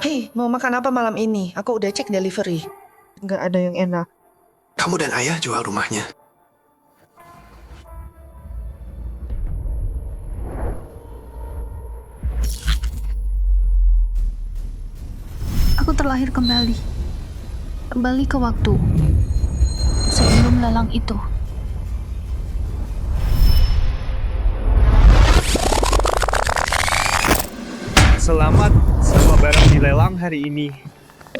Hei, mau makan apa malam ini? Aku udah cek delivery. Nggak ada yang enak. Kamu dan ayah jual rumahnya. Aku terlahir kembali. Kembali ke waktu. Sebelum lelang itu. Selamat, semua barang dilelang hari ini.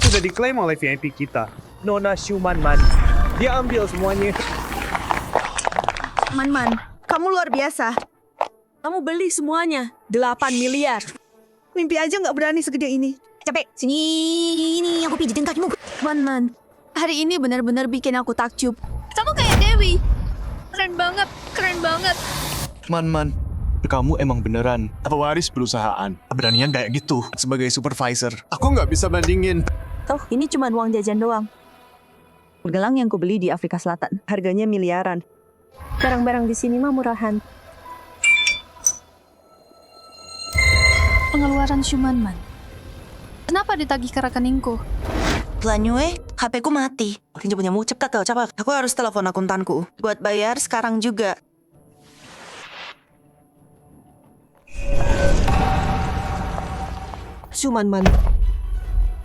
Sudah diklaim oleh VIP kita, Nona Shumanman. Dia ambil semuanya. Man, kamu luar biasa. Kamu beli semuanya, 8 miliar. Mimpi aja nggak berani segede ini. Capek, sini aku pijitin kakimu. Man, hari ini benar-benar bikin aku takjub. Kamu kayak Dewi. Keren banget, keren banget. Man, kamu emang beneran pewaris perusahaan. Beranian kayak gitu sebagai supervisor. Aku nggak bisa bandingin. Toh, ini cuma uang jajan doang. Gelang yang kubeli di Afrika Selatan, harganya miliaran. Barang-barang di sini mah murahan. Pengeluaran Shumanman. Kenapa ditagih ke rekeningku? Lanyue, HP ku mati. Tinjau punyamu, cepat kau, cepat. Aku harus telepon akuntanku. Buat bayar sekarang juga. Shumanman.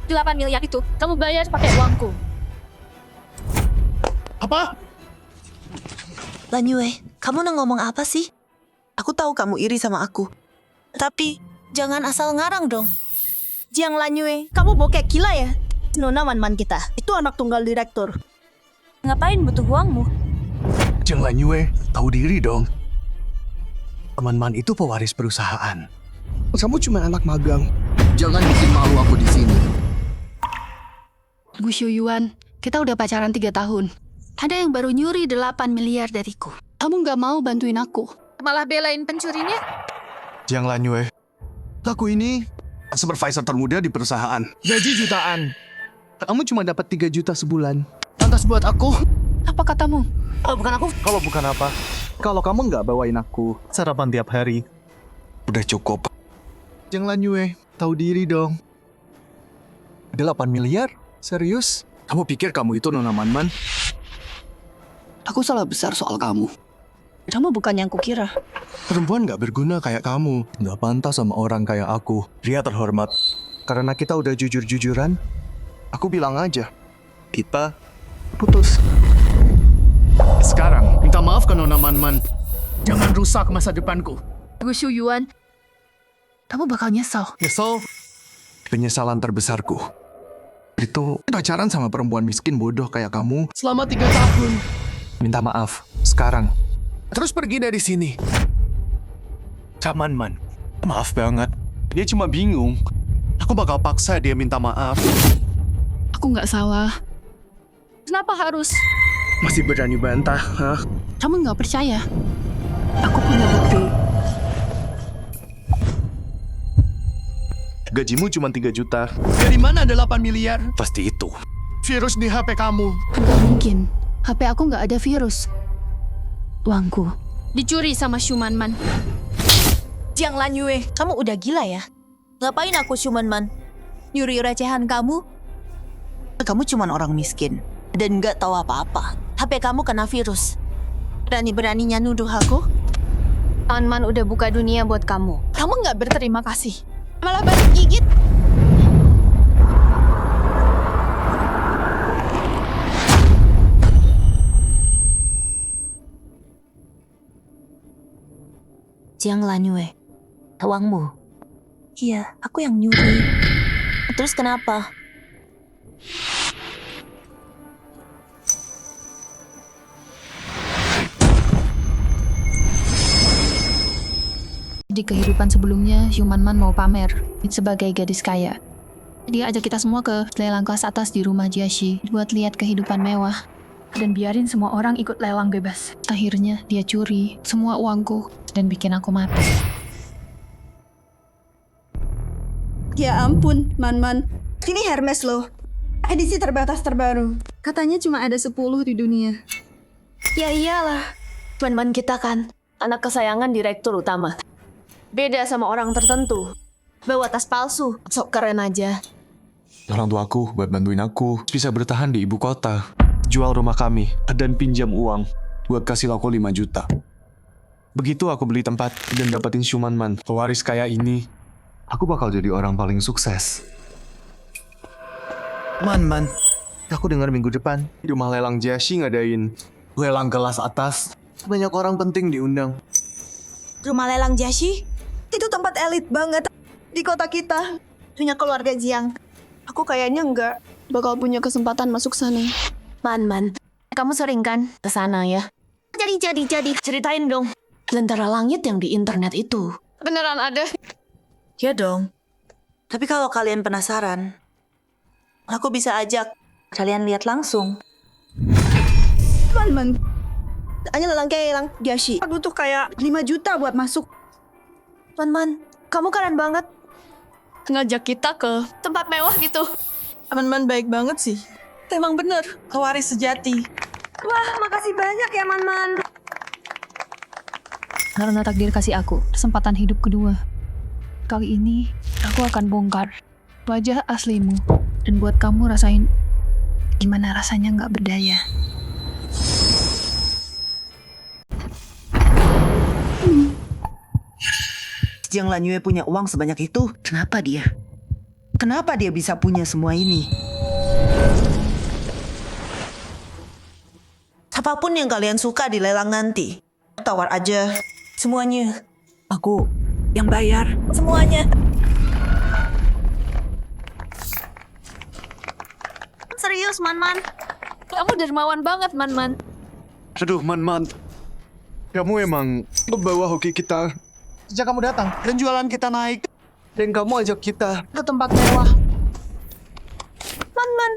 8 miliar itu, kamu bayar pakai uangku. Apa? Lanyue, kamu nang ngomong apa sih? Aku tahu kamu iri sama aku. Tapi, jangan asal ngarang dong. Jiang Lanyue, kamu bokek gila ya? Nona Man kita, itu anak tunggal direktur. Ngapain butuh uangmu? Jangan Yue, tahu diri dong. Teman-teman itu pewaris perusahaan. Kamu cuma anak magang. Jangan bikin malu aku di sini. Gu Shuyuan, kita udah pacaran 3 tahun. Ada yang baru nyuri 8 miliar dariku. Kamu nggak mau bantuin aku. Malah belain pencurinya? Jangan Yue. Aku ini supervisor termuda di perusahaan. Gaji jutaan. Kamu cuma dapat 3 juta sebulan. Lantas buat aku? Apa katamu? Oh, bukan aku. Kalau bukan apa? Kalau kamu nggak bawain aku sarapan tiap hari. Udah cukup. Jangan Yue, tahu diri dong. 8 miliar? Serius? Kamu pikir kamu itu Nona Manman? Aku salah besar soal kamu. Kamu bukan yang kukira. Perempuan nggak berguna kayak kamu. Nggak pantas sama orang kayak aku. Dia terhormat. Karena kita udah jujur-jujuran, aku bilang aja, kita putus. Sekarang, minta maaf ke Nona Manman. Jangan rusak masa depanku. Gu Shuyuan, kamu bakal nyesel. Nyesel? Penyesalan terbesarku. Itu pacaran sama perempuan miskin bodoh kayak kamu selama 3 tahun. Minta maaf, sekarang. Terus pergi dari sini. Man, maaf banget. Dia cuma bingung. Aku bakal paksa dia minta maaf. Aku nggak salah. Kenapa harus? Masih berani bantah, hah? Kamu nggak percaya? Aku punya bukti. Gajimu cuma 3 juta. Dari mana ada 8 miliar? Pasti itu. Virus di HP kamu. Nggak mungkin. HP aku nggak ada virus. Uangku dicuri sama Shumanman. Jiang Lanyue, kamu udah gila ya? Ngapain aku Man? Nyuri recehan kamu? Kamu cuma orang miskin. Dan nggak tahu apa-apa. HP kamu kena virus. Berani-beraninya nuduh aku? Man udah buka dunia buat kamu. Kamu nggak berterima kasih. Malah balik gigit. Jiang Lanyue, uangmu. Iya, aku yang nyuri. Terus kenapa? Di kehidupan sebelumnya, Shumanman mau pamer sebagai gadis kaya. Dia ajak kita semua ke lelang kelas atas di rumah Jiashi buat lihat kehidupan mewah. Dan biarin semua orang ikut lelang bebas. Akhirnya dia curi semua uangku dan bikin aku mati. Ya ampun, Man. Ini Hermes loh. Edisi terbatas terbaru. Katanya cuma ada 10 di dunia. Ya iyalah. Man kita kan anak kesayangan direktur utama. Beda sama orang tertentu. Bawa tas palsu, sok keren aja. orang tuaku buat bantuin aku bisa bertahan di ibu kota. Jual rumah kami dan pinjam uang buat kasih Loko 5 juta. Begitu aku beli tempat dan dapetin Shumanman, pewaris kaya ini, aku bakal jadi orang paling sukses. Man, aku dengar minggu depan di rumah lelang Jiashi ngadain lelang kelas atas. Banyak orang penting diundang. Rumah lelang Jiashi? Itu tempat elit banget di kota kita. Punya keluarga Jiang. Aku kayaknya nggak bakal punya kesempatan masuk sana. Man, kamu sering kan ke sana ya? Jadi. Ceritain dong. Lentera langit yang di internet itu. Beneran ada? Ya dong. Tapi kalau kalian penasaran, aku bisa ajak kalian lihat langsung. Man. Hanya lelang Jiashi. Butuh kayak 5 juta buat masuk. Man, kamu keren banget. Ngajak kita ke tempat mewah gitu. Man baik banget sih. Emang bener, pewaris sejati. Wah, makasih banyak ya Man. Karena takdir kasih aku kesempatan hidup kedua. Kali ini, aku akan bongkar wajah aslimu. Dan buat kamu rasain gimana rasanya nggak berdaya. Jiang Lanyue punya uang sebanyak itu. Kenapa dia? Kenapa dia bisa punya semua ini? Apapun yang kalian suka di lelang nanti, tawar aja. Semuanya. Aku yang bayar. Semuanya. Serius, Man. Kamu dermawan banget, Man. Aduh, Man. Kamu emang membawa hoki kita. Sejak kamu datang dan jualan kita naik. Dan kamu ajak kita. Ke tempat mewah. Man.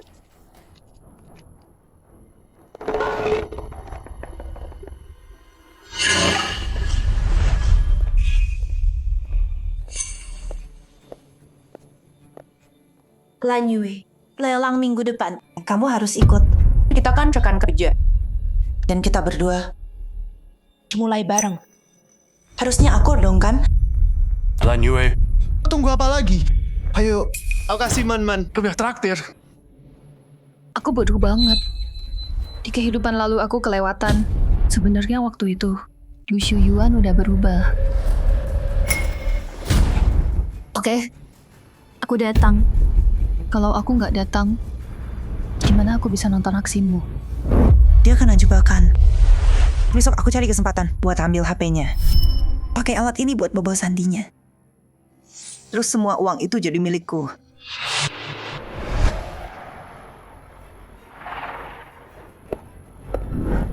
Lanyue, lelang minggu depan. Kamu harus ikut. Kita kan rekan kerja. Dan kita berdua mulai bareng. Harusnya akur dong kan? Lanyue. Tunggu apa lagi? Ayo, aku kasih Man. Lebih traktir. Aku bodoh banget. Di kehidupan lalu aku kelewatan. Sebenarnya waktu itu, Yu Shuyuan udah berubah. Oke, aku datang. Kalau aku nggak datang, gimana aku bisa nonton aksimu? Dia kena jebakan. Besok aku cari kesempatan buat ambil HP-nya. Pakai alat ini buat bawa sandinya. Terus semua uang itu jadi milikku.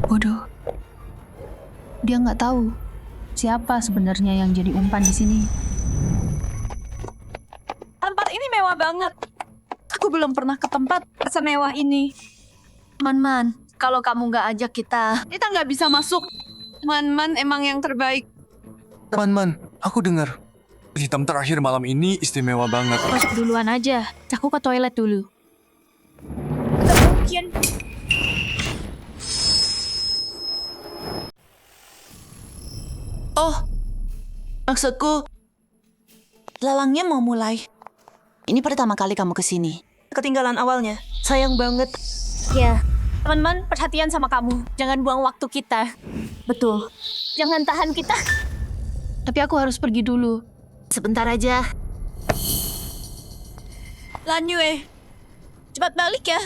Bodoh. Dia nggak tahu siapa sebenarnya yang jadi umpan di sini. Tempat ini mewah banget. Aku belum pernah ke tempat semewah ini. Man, kalau kamu nggak ajak kita Kita nggak bisa masuk. Man emang yang terbaik. Man, aku dengar. Hitam terakhir malam ini istimewa banget. masuk duluan aja. Aku ke toilet dulu. Mungkin. Oh, maksudku, lelangnya mau mulai. Ini pertama kali kamu kesini. Ketinggalan awalnya. Sayang banget. Ya, teman-teman perhatian sama kamu. Jangan buang waktu kita. Betul. Jangan tahan kita. Tapi aku harus pergi dulu. Sebentar aja. Lanyue, cepat balik ya.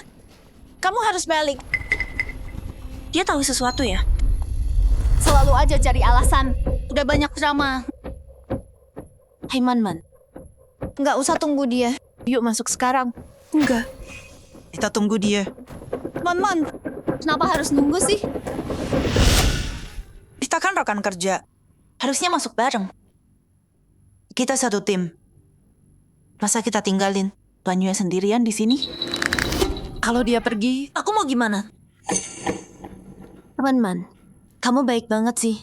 Kamu harus balik. Dia tahu sesuatu ya? Selalu aja cari alasan. Udah banyak drama. Hai Man. Nggak usah tunggu dia. Yuk masuk sekarang. Enggak. Kita tunggu dia. Man. Kenapa harus nunggu sih? Kita kan rekan kerja. Harusnya masuk bareng. Kita satu tim. Masa kita tinggalin Lanyue sendirian di sini? Kalau dia pergi, aku mau gimana? Teman-teman, kamu baik banget sih.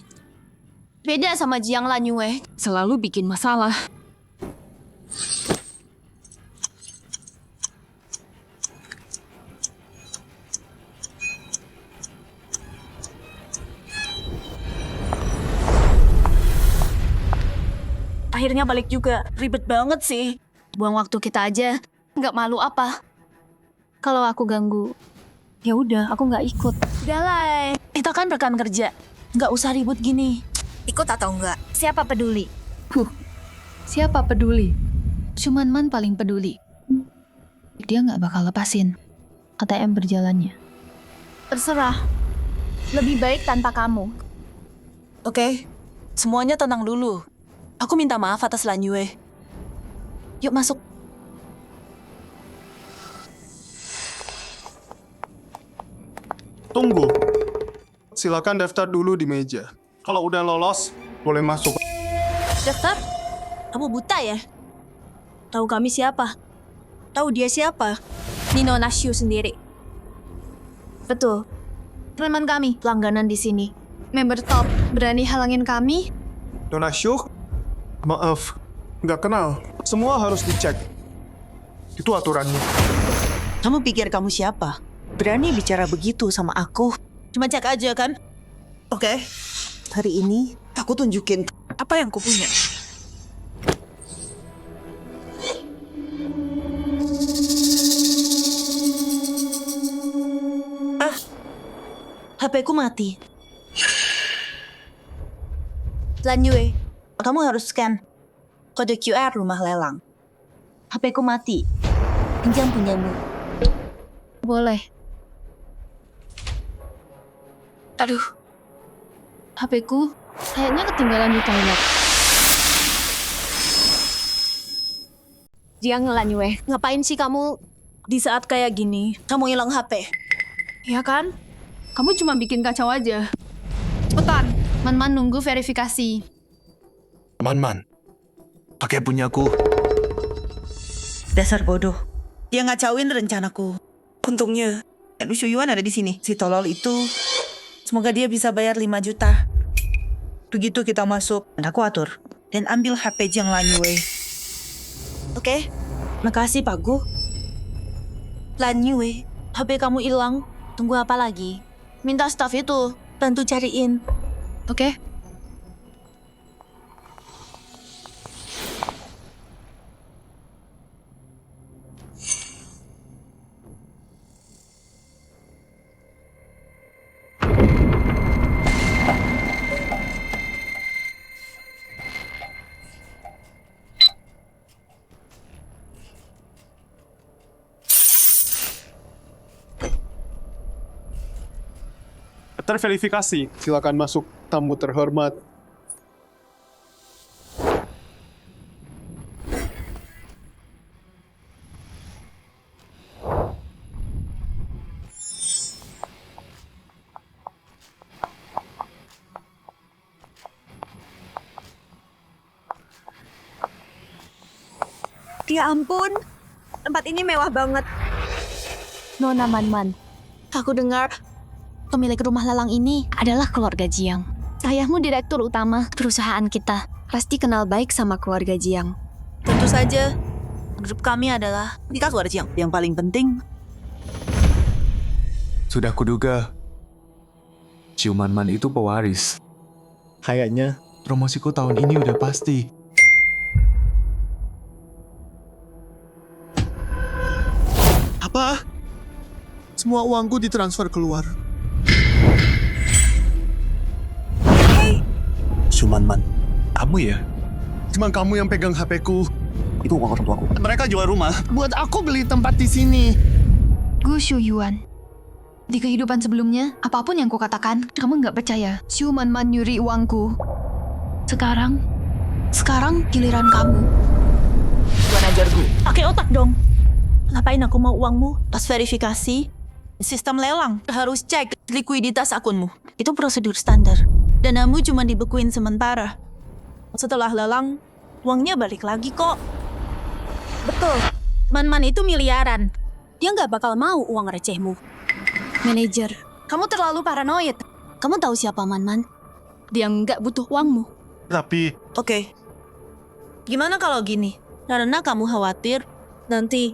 Beda sama Jiang Lanyue. Selalu bikin masalah. Akhirnya balik juga. Ribet banget sih. Buang waktu kita aja. Nggak malu apa? Kalau aku ganggu, ya udah, aku nggak ikut. Udahlah, kita kan rekan kerja. Nggak usah ribut gini. Ikut atau enggak? Siapa peduli? Siapa peduli? Cuman Man paling peduli. Dia nggak bakal lepasin ATM berjalannya. Terserah. Lebih baik tanpa kamu. Oke, semuanya tenang dulu. Aku minta maaf atas Lanyue. Yuk masuk. Tunggu. Silakan daftar dulu di meja. Kalau udah lolos, boleh masuk. Daftar? Kamu buta ya? Tahu kami siapa? Tahu dia siapa? Nino Nashu sendiri. Betul. Teman kami, langganan di sini. Member top, berani halangin kami? Donasyuk? Maaf, nggak kenal. Semua harus dicek. Itu aturannya. Kamu pikir kamu siapa? Berani bicara begitu sama aku? Cuma cek aja kan? Oke. Hari ini aku tunjukin apa yang kupunya. HP ku mati. Lanyue, kamu harus scan kode QR rumah lelang. HP ku mati. Pinjam punyamu. Boleh. Aduh. HP ku kayaknya ketinggalan di toilet. Jiang Lanyue, ngapain sih kamu di saat kayak gini? Kamu hilang HP. Ya kan? Kamu cuma bikin kacau aja. Cepetan, Man nunggu verifikasi. Man, pakai punyaku. Dasar bodoh. Dia ngacauin rencanaku. Untungnya, Lu Shuyuan ada di sini. Si tolol itu, semoga dia bisa bayar 5 juta. Begitu kita masuk, aku atur. Dan ambil HP Jiang Lanyue. Oke? Makasih, Pak Gu. Lanyue, HP kamu hilang. Tunggu apa lagi? Minta staff itu bantu cariin. Oke? Terverifikasi. Silakan masuk, tamu terhormat. Ya ampun, tempat ini mewah banget. Nona Man, aku dengar pemilik rumah lelang ini adalah keluarga Jiang. Ayahmu direktur utama perusahaan kita. Pasti kenal baik sama keluarga Jiang. Tentu saja, grup kami adalah kita keluarga Jiang. Yang paling penting, Sudah kuduga, Ciuman Man itu pewaris. Kayaknya Promosiku tahun ini udah pasti. Apa? Semua uangku ditransfer keluar. Cuman Man. Kamu ya? Cuma kamu yang pegang HP-ku. Itu uang orang tuaku. Mereka jual rumah. Buat aku beli tempat di sini. Gu Shuyuan. Di kehidupan sebelumnya, apapun yang kukatakan, kamu nggak percaya. Ciuman Man nyuri uangku. Sekarang giliran kamu. Tuan ajar gue. Pakai otak dong. Ngapain aku mau uangmu? Pas verifikasi, sistem lelang harus cek likuiditas akunmu. Itu prosedur standar. Danamu cuma dibekuin sementara. Setelah lelang, uangnya balik lagi kok. Betul, Man itu miliaran. Dia nggak bakal mau uang recehmu. Manajer, kamu terlalu paranoid. Kamu tahu siapa Man? Dia nggak butuh uangmu. Tapi Oke. Gimana kalau gini? Karena kamu khawatir nanti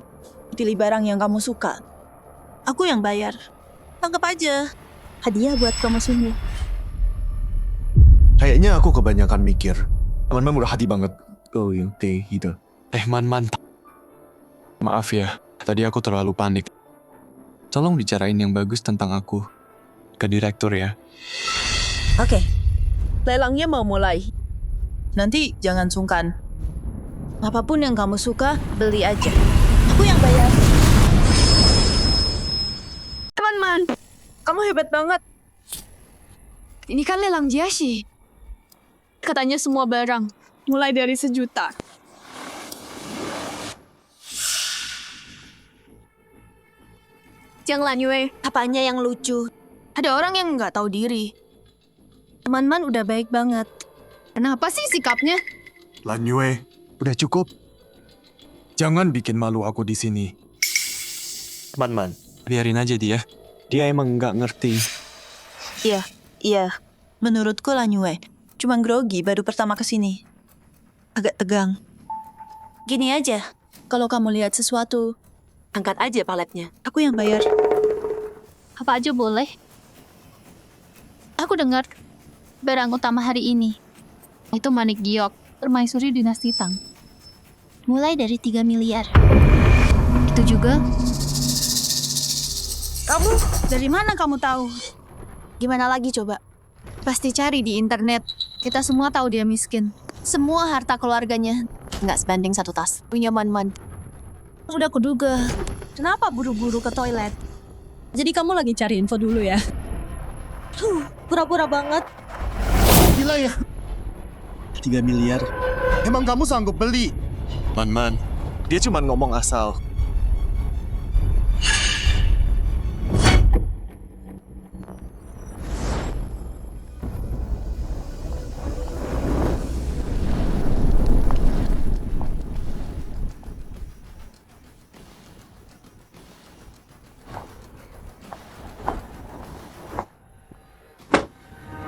pilih barang yang kamu suka. Aku yang bayar. Anggap aja hadiah buat promosimu. Kayaknya aku kebanyakan mikir. Man murah hati banget. Oh, yang teh gitu. Man. Maaf ya, tadi aku terlalu panik. Tolong bicarain yang bagus tentang aku ke direktur ya. Oke, lelangnya mau mulai. Nanti jangan sungkan. Apapun yang kamu suka, beli aja. Aku yang bayar. Teman-teman, kamu hebat banget. Ini kan lelang Jiashi. Katanya semua barang, mulai dari 1 juta. Jiang Lanyue, Apanya yang lucu? ada orang yang nggak tahu diri. Teman-teman udah baik banget. Kenapa sih sikapnya? Lanyue, udah cukup. Jangan bikin malu aku di sini. Teman-teman, biarin aja dia. Dia emang nggak ngerti. Iya. Menurutku Lanyue, cuma grogi baru pertama kesini. Agak tegang. Gini aja, kalau kamu lihat sesuatu, angkat aja paletnya. Aku yang bayar. Apa aja boleh? Aku dengar barang utama hari ini itu manik giok, permaisuri dinasti Tang. Mulai dari 3 miliar. Itu juga Kamu, dari mana kamu tahu? Gimana lagi coba? Pasti cari di internet. Kita semua tahu dia miskin. Semua harta keluarganya nggak sebanding 1 tas. Punya Man-Man. Udah kuduga. Kenapa buru-buru ke toilet? Jadi kamu lagi cari info dulu ya? Pura-pura banget. Gila ya. 3 miliar. Emang kamu sanggup beli? Man, dia cuma ngomong asal.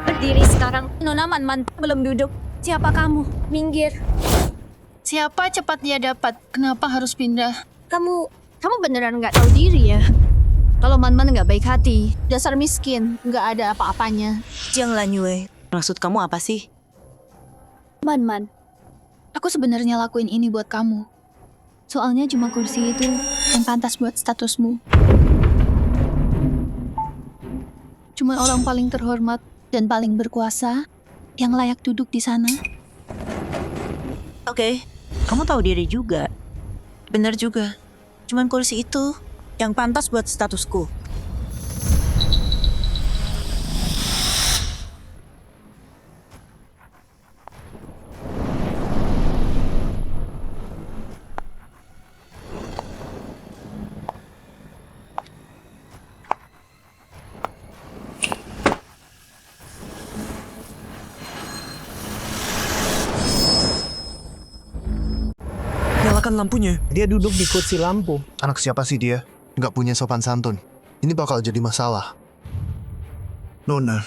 Berdiri sekarang. Nona Man-Man belum duduk. Siapa kamu? Minggir. siapa cepat dia dapat? Kenapa harus pindah? Kamu beneran nggak tahu diri ya? Kalau Man-Man nggak baik hati, dasar miskin, nggak ada apa-apanya. Jiang Lanyue, maksud kamu apa sih? Man, aku sebenarnya lakuin ini buat kamu. Soalnya cuma kursi itu yang pantas buat statusmu. Cuma orang paling terhormat dan paling berkuasa yang layak duduk di sana. Oke, kamu tahu diri juga. Bener juga. Cuman kursi itu yang pantas buat statusku. Nyalakan lampunya. Dia duduk di kursi lampu. Anak siapa sih dia? Nggak punya sopan santun. Ini bakal jadi masalah. Nona,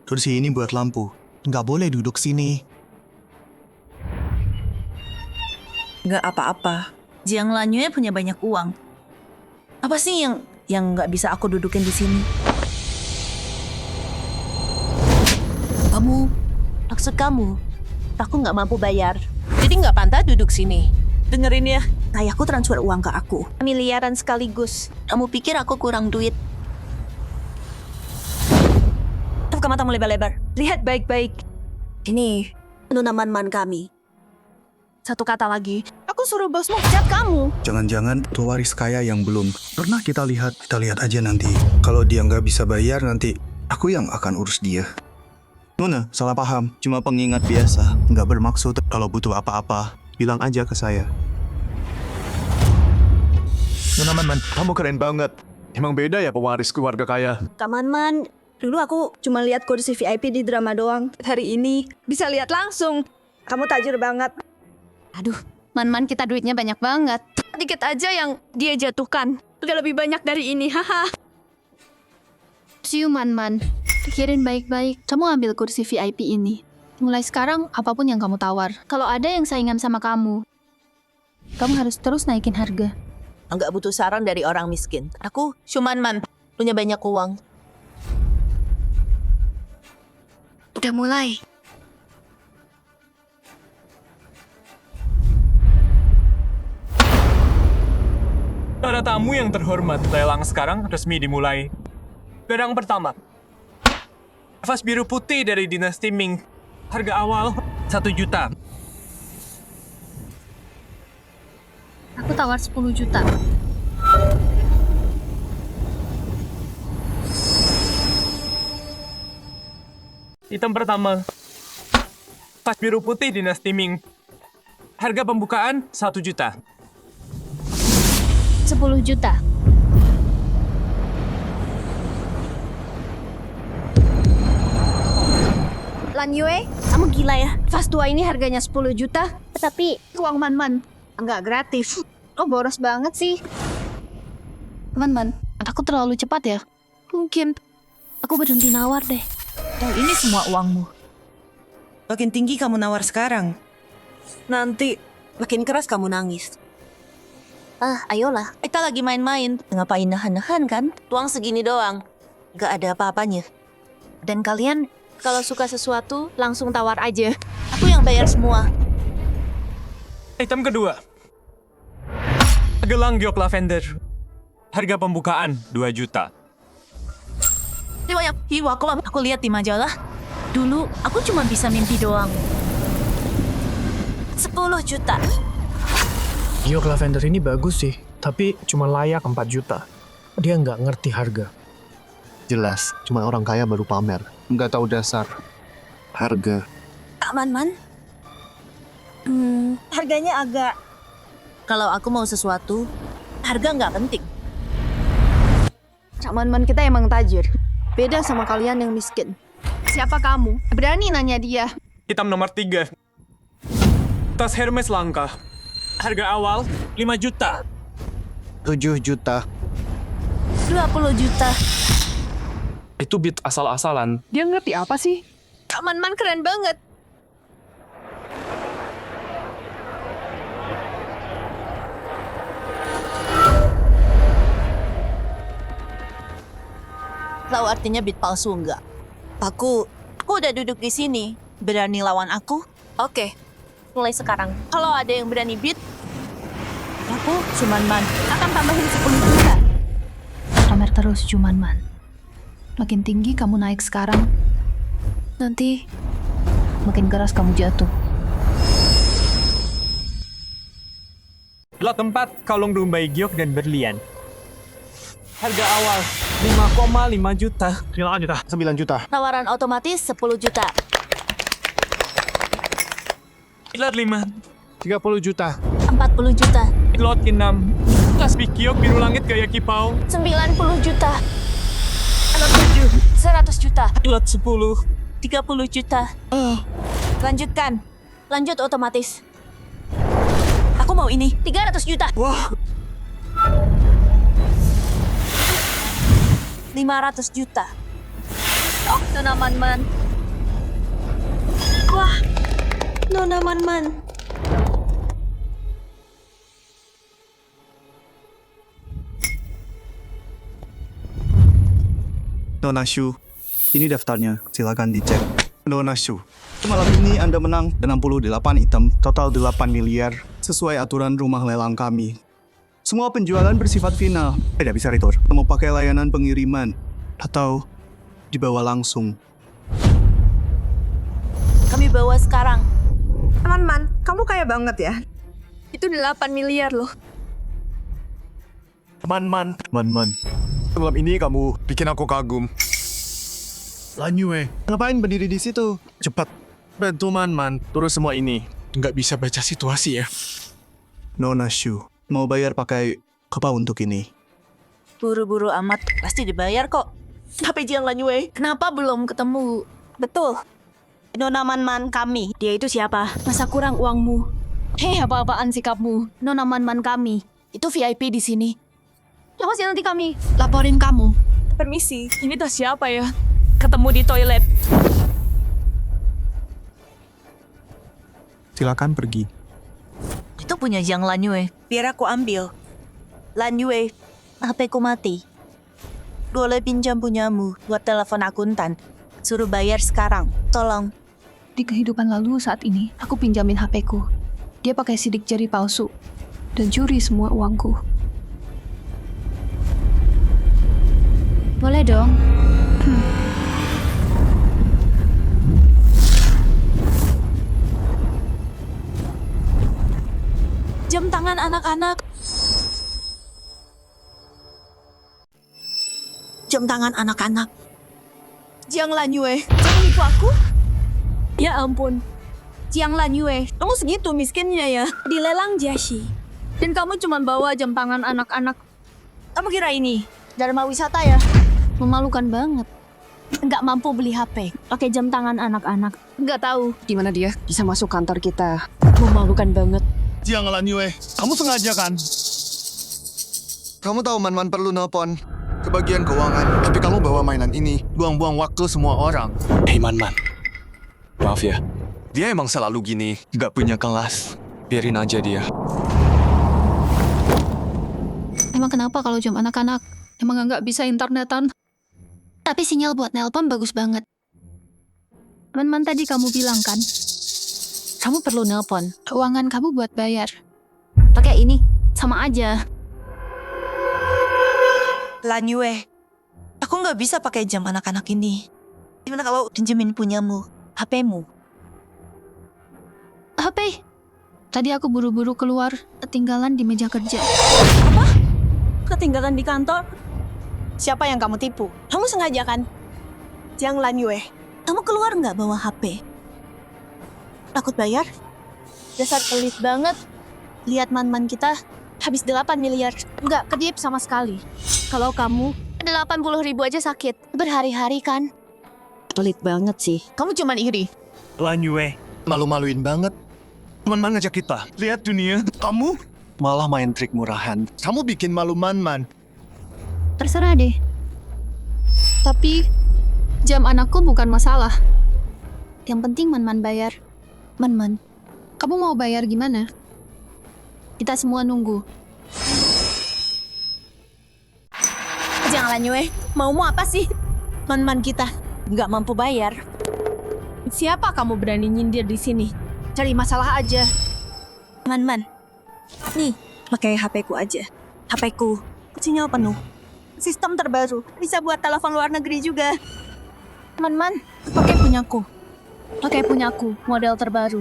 kursi ini buat lampu. Nggak boleh duduk sini. Nggak apa-apa. Jiang Lanyue punya banyak uang. Apa sih yang nggak bisa aku dudukin di sini? Maksud kamu, aku nggak mampu bayar. Jadi nggak pantas duduk sini. Dengerin ya, ayahku transfer uang ke aku. Miliaran sekaligus. Kamu pikir aku kurang duit? Buka matamu lebar-lebar. Lihat baik-baik. Ini Nona Man-Man kami. Satu kata lagi, aku suruh bosmu pecat kamu. Jangan-jangan pewaris kaya yang belum pernah kita lihat aja nanti. Kalau dia nggak bisa bayar nanti aku yang akan urus dia. Nona, salah paham. Cuma pengingat biasa. Nggak bermaksud kalau butuh apa-apa, bilang aja ke saya. Nona Man, kamu keren banget. Emang beda ya pewaris keluarga kaya. Kak Man-Man, dulu aku cuma lihat kursi VIP di drama doang. Hari ini bisa lihat langsung. Kamu tajir banget. Aduh, Man-Man kita duitnya banyak banget. Dikit aja yang dia jatuhkan. Udah lebih banyak dari ini, haha. See you, Man-Man. Pikirin baik-baik. Kamu ambil kursi VIP ini. Mulai sekarang, apapun yang kamu tawar. Kalau ada yang saingan sama kamu harus terus naikin harga. Nggak butuh saran dari orang miskin. Aku Man, punya banyak uang. Udah mulai. Para tamu yang terhormat, lelang sekarang resmi dimulai. Barang pertama, vas biru putih dari dinasti Ming. Harga awal 1 juta. Aku tawar 10 juta. Item pertama, vas biru putih dinasti Ming. Harga pembukaan 1 juta. 10 juta. Lan Yue, kamu gila ya? Vas tua ini harganya 10 juta, tapi uang Man-Man nggak gratis. Kok boros banget sih? Man, aku terlalu cepat ya? Mungkin aku berhenti nawar deh. Oh, ini semua uangmu. Makin tinggi kamu nawar sekarang. Nanti makin keras kamu nangis. Ayolah. Kita lagi main-main. Ngapain nahan-nahan kan? Tuang segini doang. Gak ada apa-apanya. Dan kalian kalau suka sesuatu langsung tawar aja. Aku yang bayar semua. Item kedua, gelang giok lavender. Harga pembukaan 2 juta. Aku lihat di majalah. Dulu aku cuma bisa mimpi doang. 10 juta. Giok lavender ini bagus sih, tapi cuma layak 4 juta. Dia nggak ngerti harga. Jelas, cuma orang kaya baru pamer. Nggak tahu dasar harga. Kak Man-Man? Harganya agak... Kalau aku mau sesuatu, harga nggak penting. Cak Man-Man kita emang tajir. Beda sama kalian yang miskin. Siapa kamu? Berani nanya dia. Item nomor 3, tas Hermes langka. Harga awal 5 juta. 7 juta. 20 juta. Itu beat asal-asalan. Dia ngerti apa sih? Kak Man-Man keren banget. Tahu artinya beat palsu enggak? Aku udah duduk di sini. Berani lawan aku? Oke, mulai sekarang. Kalau ada yang berani beat, aku Man Akan tambahin 10 juta. Pamer terus, Man. Makin tinggi kamu naik sekarang, nanti makin keras kamu jatuh. Lot 4, kalung rumbai giok dan berlian. Harga awal 5,5 juta. 9 juta. Tawaran otomatis 10 juta. Lot 5, 30 juta. 40 juta. lot 6, tasbih giok biru langit gaya kipau. 90 juta. Lot 7, 100 juta. Lot 10, 30 juta. Lanjutkan. Lanjut otomatis. Aku mau ini. 300 juta. wah, 500 juta. Oh, Nona Man-Man. Wah, Nona Man-Man. Nona Shu, ini daftarnya. Silakan dicek. Nona Shu, malam ini Anda menang 68 item, total 8 miliar, sesuai aturan rumah lelang kami. Semua penjualan bersifat final. Tidak bisa retur. Mau pakai layanan pengiriman atau dibawa langsung. Kami bawa sekarang. Man-Man, kamu kaya banget ya. Itu 8 miliar loh. Man-Man. Malam ini kamu bikin aku kagum. Lan Yue, ngapain berdiri di situ? Cepat, bantu Man-Man, turun semua ini. Nggak bisa baca situasi ya. Nona Shu, mau bayar pakai apa untuk ini? Buru-buru amat. Pasti dibayar kok. Tapi jangan Lanyue. Kenapa belum ketemu? Betul. Nona Man-Man kami. Dia itu siapa? Masa kurang uangmu? Hei, apa-apaan sikapmu? Nona Man-Man kami. Itu VIP di sini. Awas ya nanti kami laporin kamu. Permisi, ini tas siapa ya? Ketemu di toilet. Silakan pergi. Itu punya Yang Lanyue. Biar aku ambil. Lanyue, HP ku mati. Boleh pinjam punyamu buat telepon akuntan. Suruh bayar sekarang. Tolong. Di kehidupan lalu saat ini, aku pinjamin HP-ku. Dia pakai sidik jari palsu dan curi semua uangku. Boleh dong. Jam tangan anak-anak. Jam tangan anak-anak. Jiang Lanyue, jangan nipu aku. Ya ampun. Jiang Lanyue, kamu segitu miskinnya ya. Dilelang Jiashi. Dan kamu cuma bawa jam tangan anak-anak. Kamu kira ini Dharma wisata ya? Memalukan banget. Nggak mampu beli HP, pakai jam tangan anak-anak. Nggak tahu gimana dia bisa masuk kantor kita. Memalukan banget. Jiang Lanyue, kamu sengaja kan? Kamu tahu Man-Man perlu nelpon ke bagian keuangan, tapi kamu bawa mainan ini, buang-buang waktu semua orang. Hei Man-Man, maaf ya. Dia emang selalu gini, gak punya kelas. Biarin aja dia. Emang kenapa kalau jam anak-anak? Emang nggak bisa internetan? Tapi sinyal buat nelpon bagus banget. Man tadi kamu bilang kan? Kamu perlu nelpon. Keuangan kamu buat bayar. Pakai ini, sama aja. Lanyue, aku nggak bisa pakai jam anak-anak ini. Gimana kalau pinjemin punyamu, HP-mu? HP? Tadi aku buru-buru keluar, ketinggalan di meja kerja. Apa? Ketinggalan di kantor? Siapa yang kamu tipu? Kamu sengaja kan? Jiang Lanyue, Kamu keluar nggak bawa HP? Takut bayar? dasar pelit banget. Lihat man-man kita, habis 8 miliar. Nggak kedip sama sekali. Kalau kamu, 80.000 aja sakit. Berhari-hari kan? Pelit banget sih. Kamu cuman iri. Lanyue, malu-maluin banget. Man-Man ngajak kita. Lihat dunia, kamu malah main trik murahan. Kamu bikin malu Man-Man. Terserah deh. Tapi, jam anakku bukan masalah. Yang penting Man bayar. Man, kamu mau bayar gimana? Kita semua nunggu. Jangan Lanyue, maumu apa sih? Man-man kita nggak mampu bayar. Siapa kamu berani nyindir di sini? Cari masalah aja. Man-man, nih, pakai HP-ku aja. HP-ku, sinyal penuh. Sistem terbaru, bisa buat telepon luar negeri juga. Man-man, pakai punyaku. Pakai punyaku, model terbaru.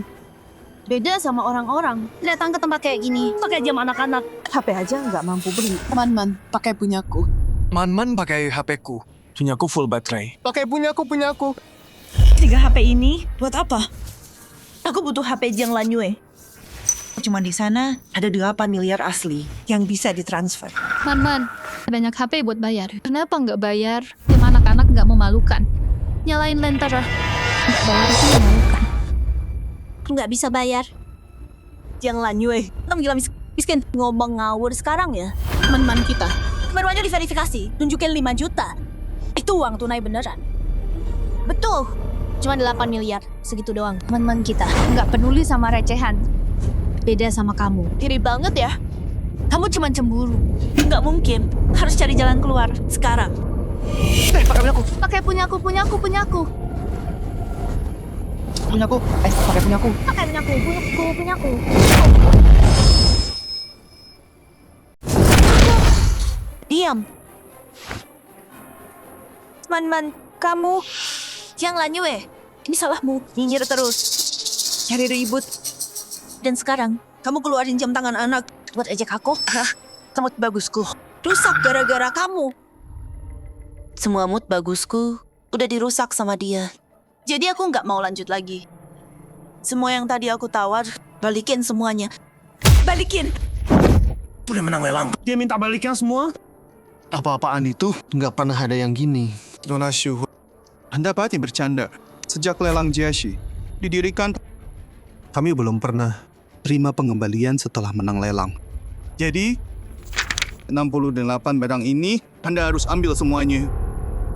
Beda sama orang-orang. Datang ke tempat kayak gini, pakai jam anak-anak. HP aja nggak mampu beli. Man-man, pakai punyaku. Man-Man pakai HP-ku. Punyaku full baterai. Pakai punyaku. 3 HP ini buat apa? Aku butuh HP Jiang Lanyue. Cuma di sana ada 8 miliar asli yang bisa ditransfer. Man, banyak HP buat bayar. Kenapa nggak bayar? Jam anak-anak nggak memalukan. Nyalain lentera. Nggak bayar itu memalukan. Nggak bisa bayar. Jiang Lanyue, kamu gila miskin. Ngomong ngawur sekarang ya. Man-man kita baru aja diverifikasi, tunjukin 5 juta. Itu uang tunai beneran. Betul, cuma 8 miliar, segitu doang. Man-man kita nggak peduli sama recehan. Beda sama kamu, iri banget ya. Kamu cuma cemburu. Nggak mungkin, harus cari jalan keluar sekarang. Pakai punyaku. Pakai punyaku. Punyaku, pakai punyaku. Pakai punyaku. Diam. Man, kamu. Jiang Lanyue, ini salahmu. Nyinyir terus. Cari ribut. Dan sekarang, kamu keluarin jam tangan anak buat ejek aku. Hah? Mood bagusku rusak gara-gara kamu. Semua mood bagusku udah dirusak sama dia. Jadi aku nggak mau lanjut lagi. Semua yang tadi aku tawar, balikin semuanya. Balikin. Udah menang lelang. Dia minta balikin semua. Apa-apaan itu nggak pernah ada yang gini. Nona Shu, Anda pasti bercanda. Sejak lelang Jiashi didirikan, kami belum pernah terima pengembalian setelah menang lelang. Jadi, 68 barang ini Anda harus ambil semuanya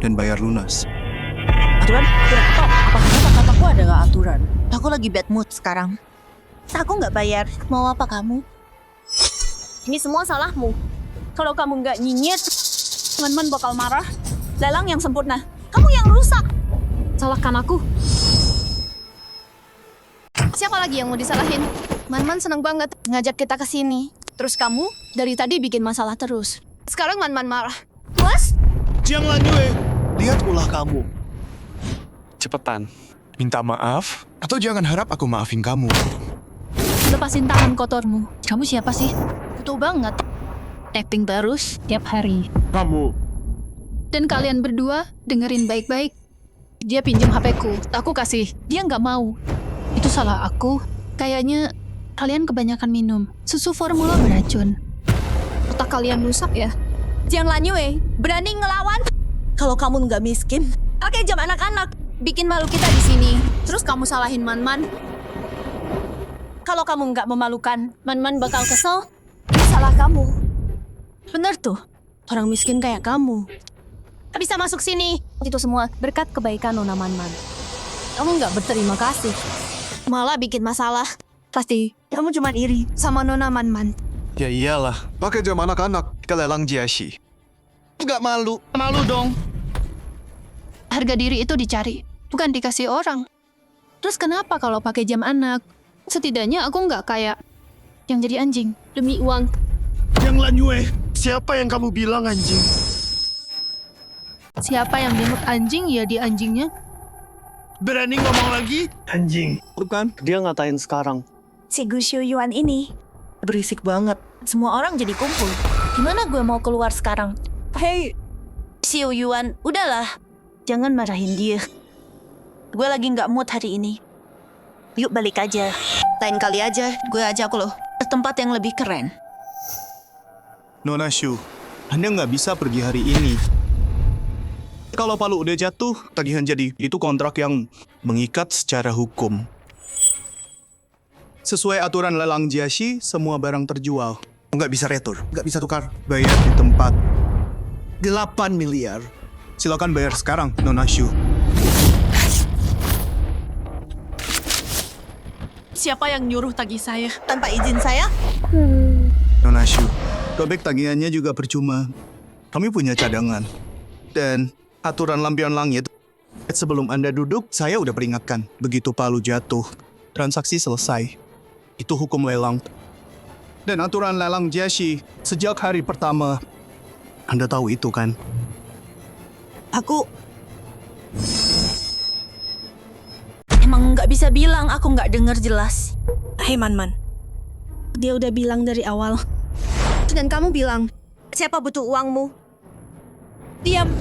dan bayar lunas. Aturan? Apa kata-kataku adalah aturan? Aku lagi bad mood sekarang. Aku nggak bayar. Mau apa kamu? Ini semua salahmu. Kalau kamu nggak nyinyir, Man-man bakal marah. Lelang yang sempurna. Kamu yang rusak. Salahkan aku. Siapa lagi yang mau disalahin? Man-man seneng banget ngajak kita ke sini. Terus kamu dari tadi bikin masalah terus. Sekarang Man-man marah. Puas? Jiang Lanyue, lihat ulah kamu. Cepetan, minta maaf. Atau jangan harap aku maafin kamu. Lepasin tangan kotormu. Kamu siapa sih? Betul banget. Acting terus tiap hari. Kamu. Dan kalian berdua dengerin baik-baik. Dia pinjam HP-ku, aku kasih. Dia nggak mau. Itu salah aku. Kayaknya kalian kebanyakan minum. Susu formula beracun. Otak kalian rusak ya? Jiang Lanyue, berani ngelawan? Kalau kamu nggak miskin, pakai jam anak-anak. Bikin malu kita di sini. Terus kamu salahin Man-Man. Kalau kamu nggak memalukan, Man-Man bakal kesel. Ini salah kamu. Bener tuh, orang miskin kayak kamu. Gak bisa masuk sini. Itu semua berkat kebaikan Nona Man-Man. Kamu nggak berterima kasih. Malah bikin masalah. Pasti kamu cuma iri sama Nona Man-Man. Ya iyalah, pakai jam anak-anak ke lelang Jiashi. Nggak malu, malu dong. Harga diri itu dicari, bukan dikasih orang. Terus kenapa kalau pakai jam anak? Setidaknya aku nggak kayak yang jadi anjing. Demi uang. Jiang Lanyue, siapa yang kamu bilang anjing? Siapa yang nyebut anjing, ya dia anjingnya. Berani ngomong lagi? Anjing. Bukan, dia ngatain sekarang. Si Gu Xiuyuan ini berisik banget. Semua orang jadi kumpul. Gimana gue mau keluar sekarang? Hei, Xiuyuan, udahlah. Jangan marahin dia. Gue lagi nggak mood hari ini. Yuk balik aja. Lain kali aja, gue ajak lo ke tempat yang lebih keren. Nona Shu, Anda nggak bisa pergi hari ini. Kalau palu udah jatuh, tagihan jadi. Itu kontrak yang mengikat secara hukum. Sesuai aturan lelang Jiashi, semua barang terjual. Nggak bisa retur, nggak bisa tukar. Bayar di tempat. 8 miliar. Silakan bayar sekarang, Nona Shu. Siapa yang nyuruh tagih saya? Tanpa izin saya? Nona Shu, robek tagihannya juga percuma. Kami punya cadangan. Dan aturan lampion langit, sebelum Anda duduk, saya udah peringatkan. Begitu palu jatuh, transaksi selesai. Itu hukum lelang. Dan aturan lelang Jiashi, sejak hari pertama. Anda tahu itu kan? Emang nggak bisa bilang, aku nggak dengar jelas. Hei Man-Man, dia udah bilang dari awal. Dan kamu bilang, siapa butuh uangmu? Diam.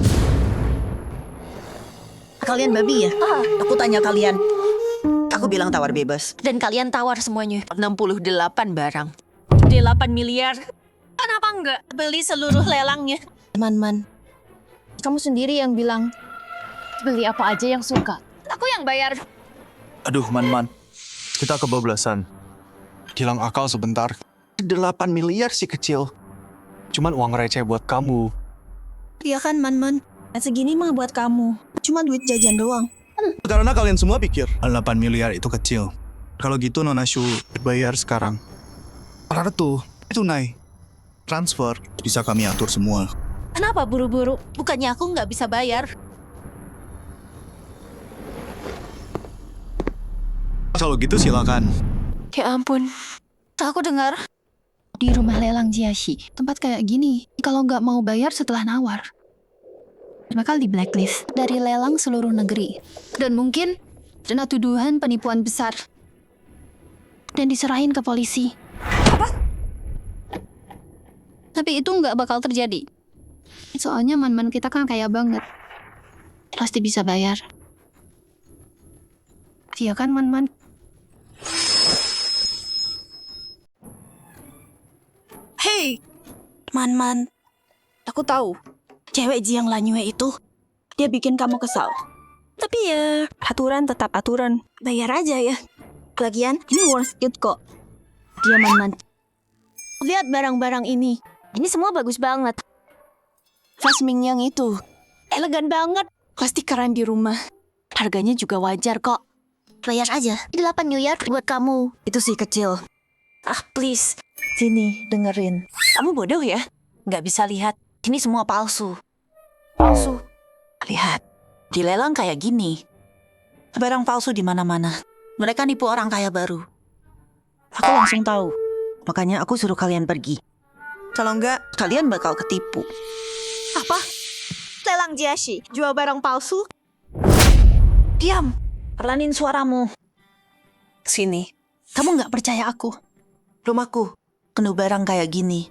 Kalian babi ya? Aku tanya kalian. Aku bilang tawar bebas. Dan kalian tawar semuanya. 68 barang. 8 miliar. Kenapa nggak beli seluruh lelangnya? Man-Man, kamu sendiri yang bilang beli apa aja yang suka. Aku yang bayar. Aduh, Man-Man. Kita kebablasan. Hilang akal sebentar. 8 miliar sih kecil. Cuman uang receh buat kamu. Iya kan, Man-Man? Segini mah buat kamu. Cuma duit jajan doang. Karena kalian semua pikir 8 miliar itu kecil. Kalau gitu Nona Shu bayar sekarang. Kartu, tunai. Transfer, bisa kami atur semua. Kenapa buru-buru? Bukannya aku nggak bisa bayar. Kalau gitu silakan. Ya ampun. Aku dengar di rumah lelang Jiashi, tempat kayak gini, kalau nggak mau bayar setelah nawar, bakal di blacklist dari lelang seluruh negeri. Dan mungkin kena tuduhan penipuan besar. Dan diserahin ke polisi. Apa? Tapi itu nggak bakal terjadi. Soalnya Man-Man kita kan kaya banget. Pasti bisa bayar. Iya kan, Man-Man? Hei, Man-Man. Aku tahu, cewek Jiang Lanyue itu, dia bikin kamu kesal. Tapi ya, aturan tetap aturan. Bayar aja ya. Lagian, ini worth it kok. Dia Man-Man. Lihat barang-barang ini. Ini semua bagus banget. Vas Ming yang itu, elegan banget. Pasti keren di rumah. Harganya juga wajar kok. Bayar aja, 8 miliar buat kamu. Itu sih kecil. Ah, please. Sini, dengerin. Kamu bodoh ya? Nggak bisa lihat. Ini semua palsu. Palsu. Lihat. Di lelang kayak gini. Barang palsu di mana-mana. Mereka nipu orang kaya baru. Aku langsung tahu. Makanya aku suruh kalian pergi. Kalau enggak, kalian bakal ketipu. Apa? lelang Jiashi, jual barang palsu. Diam, perlanin suaramu. Sini. Kamu nggak percaya aku? Rumahku penuh barang kayak gini.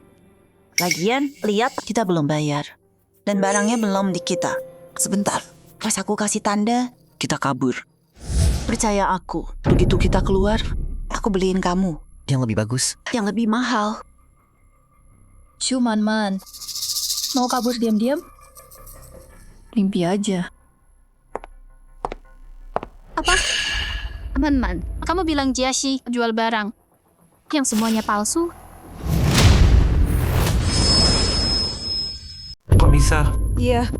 Lagian, lihat kita belum bayar. Dan barangnya belum di kita. Sebentar, pas aku kasih tanda, kita kabur. Percaya aku, begitu kita keluar, aku beliin kamu. Yang lebih bagus. Yang lebih mahal. Cuman, Man. Mau kabur diam-diam? Mimpi aja. Apa? Man, kamu bilang Jiashi jual barang yang semuanya palsu? Kok bisa? Iya.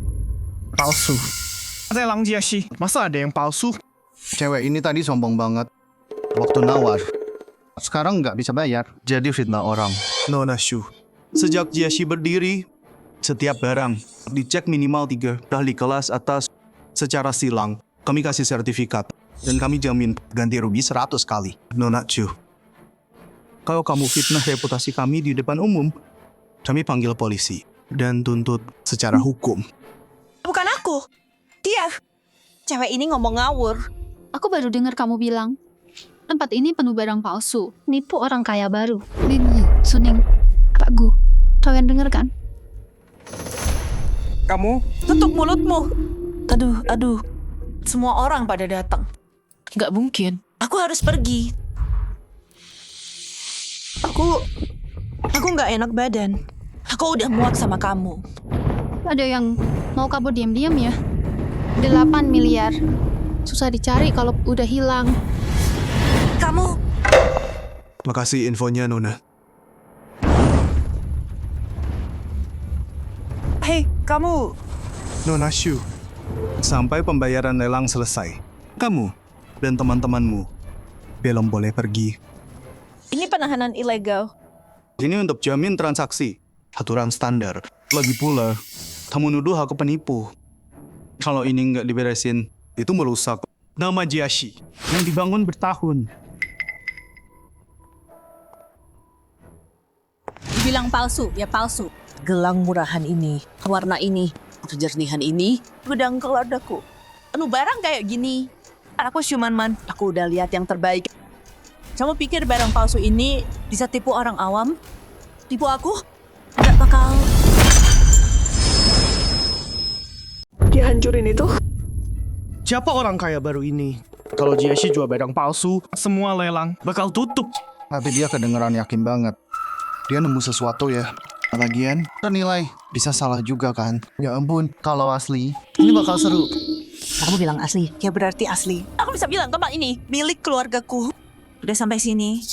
Palsu. Lelang Jiashi, masa ada yang palsu? Cewek ini tadi sombong banget. Waktu nawar. Sekarang nggak bisa bayar. Jadi fitnah orang. Nona Shu. Sejak Jiashi berdiri, setiap barang dicek minimal 3 kali kelas atas secara silang. Kami kasih sertifikat. Dan kami jamin ganti rugi 100 kali. Nona Chu. Kalau kamu fitnah reputasi kami di depan umum, kami panggil polisi dan tuntut secara hukum. Bukan aku. Dia. Cewek ini ngomong ngawur. Aku baru dengar kamu bilang, tempat ini penuh barang palsu. Nipu orang kaya baru. Lin, Suning, Pak Gu. Kalian dengar kan? Kamu? Tutup mulutmu. Aduh. Semua orang pada datang. Nggak mungkin. Aku harus pergi. Aku nggak enak badan. Aku udah muak sama kamu. Ada yang mau kabur diam-diam ya? 8 miliar. Susah dicari kalau udah hilang. Kamu. Makasih infonya, Nona. Hei, kamu. Nona Shu. Sampai pembayaran lelang selesai, kamu dan teman-temanmu belum boleh pergi. Ini penahanan ilegal. Ini untuk jamin transaksi. Aturan standar. Lagi pula, kamu nuduh aku penipu. Kalau ini nggak diberesin, itu merusak nama Jiashi yang dibangun bertahun. Dibilang palsu, ya palsu. Gelang murahan ini, warna ini, kejernihan ini, Gudang keluargaku. Penuh barang kayak gini. Aku cuman aku udah lihat yang terbaik. kamu pikir barang palsu ini bisa tipu orang awam? Tipu aku? Nggak bakal. Dia hancurin itu? Siapa orang kaya baru ini? Kalau Jiashi jual barang palsu, semua lelang bakal tutup. Tapi dia kedengeran yakin banget. Dia nemu sesuatu ya. Lagian, nilai bisa salah juga kan? Ya ampun, kalau asli, ini bakal seru. Kamu bilang asli, ya berarti asli. Aku bisa bilang tempat ini milik keluargaku. Udah sampai sini.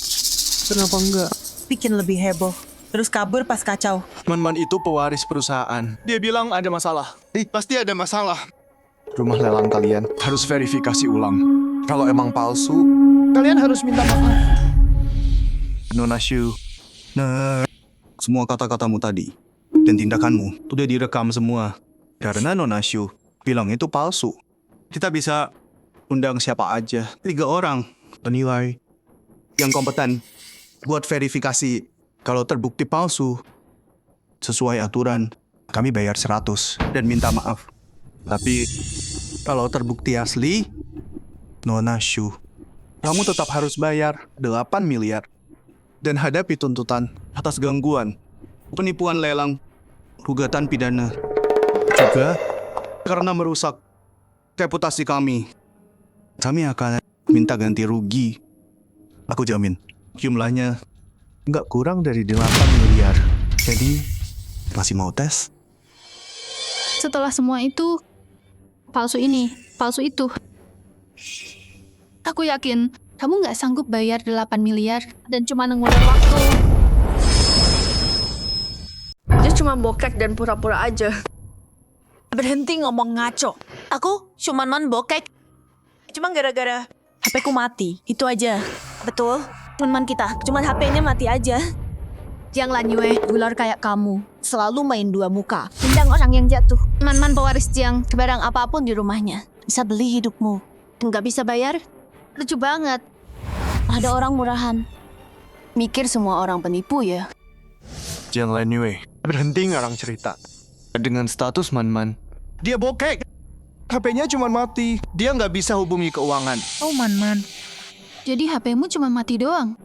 Kenapa enggak? Bikin lebih heboh. Terus kabur pas kacau. Man itu pewaris perusahaan. Dia bilang ada masalah. Pasti ada masalah. Rumah lelang kalian harus verifikasi ulang. Kalau emang palsu, kalian harus minta maaf. Nona Shu. Nah, semua kata-katamu tadi dan tindakanmu udah direkam semua. Karena Nona Shu bilang itu palsu. Kita bisa undang siapa aja. 3 orang penilai yang kompeten buat verifikasi. Kalau terbukti palsu, sesuai aturan, kami bayar 100 dan minta maaf. Tapi kalau terbukti asli, Nona Shu, kamu tetap harus bayar 8 miliar dan hadapi tuntutan atas gangguan, penipuan lelang, gugatan pidana. Juga karena merusak reputasi kami. Kami akan minta ganti rugi. Aku jamin, jumlahnya nggak kurang dari 8 miliar. Jadi, masih mau tes? Setelah semua itu, palsu ini, palsu itu. Aku yakin kamu nggak sanggup bayar 8 miliar dan cuma ngulur waktu. Dia cuma bokek dan pura-pura aja. Berhenti ngomong ngaco. Aku cuma bokek. Cuma gara-gara HP-ku mati. Itu aja. Betul. Teman kita. Cuma HP-nya mati aja. Jiang Lanyue, ular kayak kamu, selalu main 2 muka. Undang orang yang jatuh. Man pewaris Jiang, barang apapun di rumahnya. Bisa beli hidupmu. Nggak bisa bayar? Lucu banget. Ada orang murahan. Mikir semua orang penipu ya. Jiang Lanyue, berhenti ngarang cerita. Dengan status Man, Dia bokek. HP-nya cuma mati. Dia nggak bisa hubungi keuangan. Oh, Man. Jadi HP-mu cuma mati doang?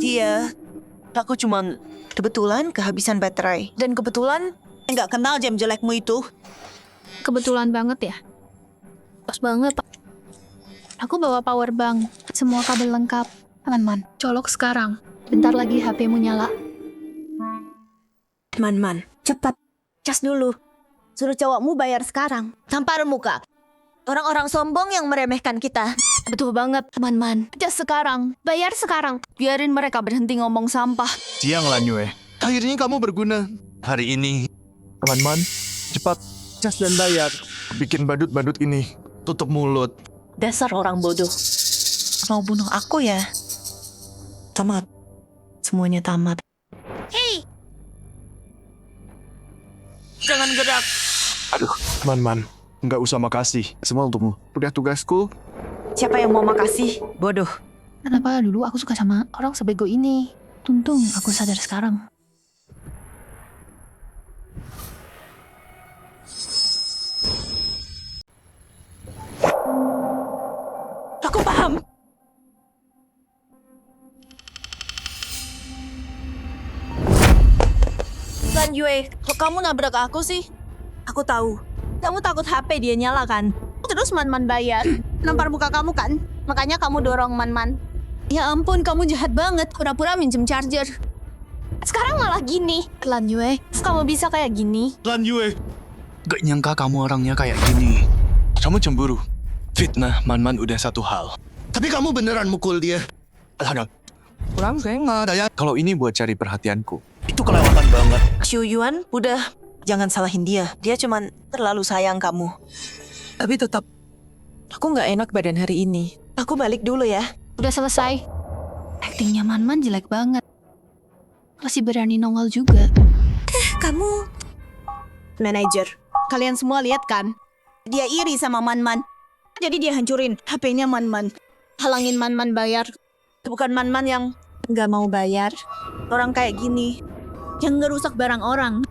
Iya. Aku cuman kebetulan kehabisan baterai. Dan kebetulan nggak kenal jam jelekmu itu. Kebetulan banget ya? Pas banget. Aku bawa power bank. Semua kabel lengkap. Man, colok sekarang. Bentar lagi HP-mu nyala. Man, cepat. Cas dulu. Suruh cowokmu bayar sekarang. Tampar muka. Orang-orang sombong yang meremehkan kita. Betul banget, Man. Just sekarang. Bayar sekarang. Biarin mereka berhenti ngomong sampah. Jiang Lanyue, akhirnya kamu berguna. Hari ini. Man, cepat. Cas dan bayar. Bikin badut-badut ini. Tutup mulut. Dasar orang bodoh. Mau bunuh aku ya? Tamat. Semuanya tamat. Hei, Jangan gerak. Aduh, Man. Nggak usah makasih. Semua untukmu. Udah tugasku. Siapa yang mau makasih? Bodoh. Kenapa dulu aku suka sama orang sebego ini? Untung aku sadar sekarang. Aku paham. Lanyue, kok kamu nabrak aku sih? Aku tahu. Kamu takut HP dia nyala kan? Terus Man bayar. Nampar muka kamu kan? Makanya kamu dorong Man. Ya ampun, kamu jahat banget. Pura-pura minjem charger. Sekarang malah gini. Lanyue, kamu bisa kayak gini? Lanyue. Gak nyangka kamu orangnya kayak gini. Kamu cemburu. Fitnah Man udah satu hal. Tapi kamu beneran mukul dia. Alah, kurang saya nggak ada ya. Kalau ini buat cari perhatianku, itu kelewatan banget. Xiu Yuan, udah. Jangan salahin dia. Dia cuman terlalu sayang kamu. Tapi tetap, aku nggak enak badan hari ini. Aku balik dulu ya. Udah selesai. Aktingnya Man jelek banget. Masih berani nongol juga. Kamu manajer. Kalian semua lihat kan? Dia iri sama Man. Jadi dia hancurin HP-nya Man. Halangin Man bayar. Bukan Man yang nggak mau bayar. Orang kayak gini yang ngerusak barang orang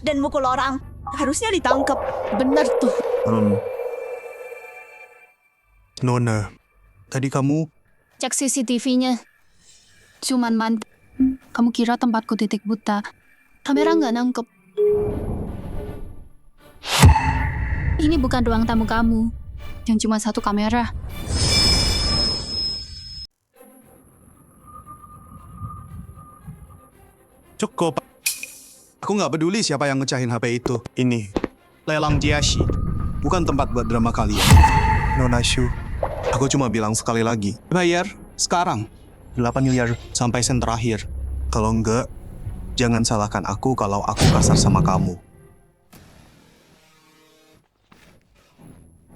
dan mukul orang harusnya ditangkap. Bener tuh. Nona, tadi kamu... Cek CCTV-nya. Cuman Man, kamu kira tempatku titik buta. Kamera nggak nangkep. Ini bukan ruang tamu kamu. Yang cuma satu kamera. Cukup. Aku nggak peduli siapa yang ngecahin HP itu. Ini lelang Jiashi, bukan tempat buat drama kalian. Nona Shu, aku cuma bilang sekali lagi. Bayar sekarang 8 miliar sampai sen terakhir. Kalau enggak, jangan salahkan aku kalau aku kasar sama kamu.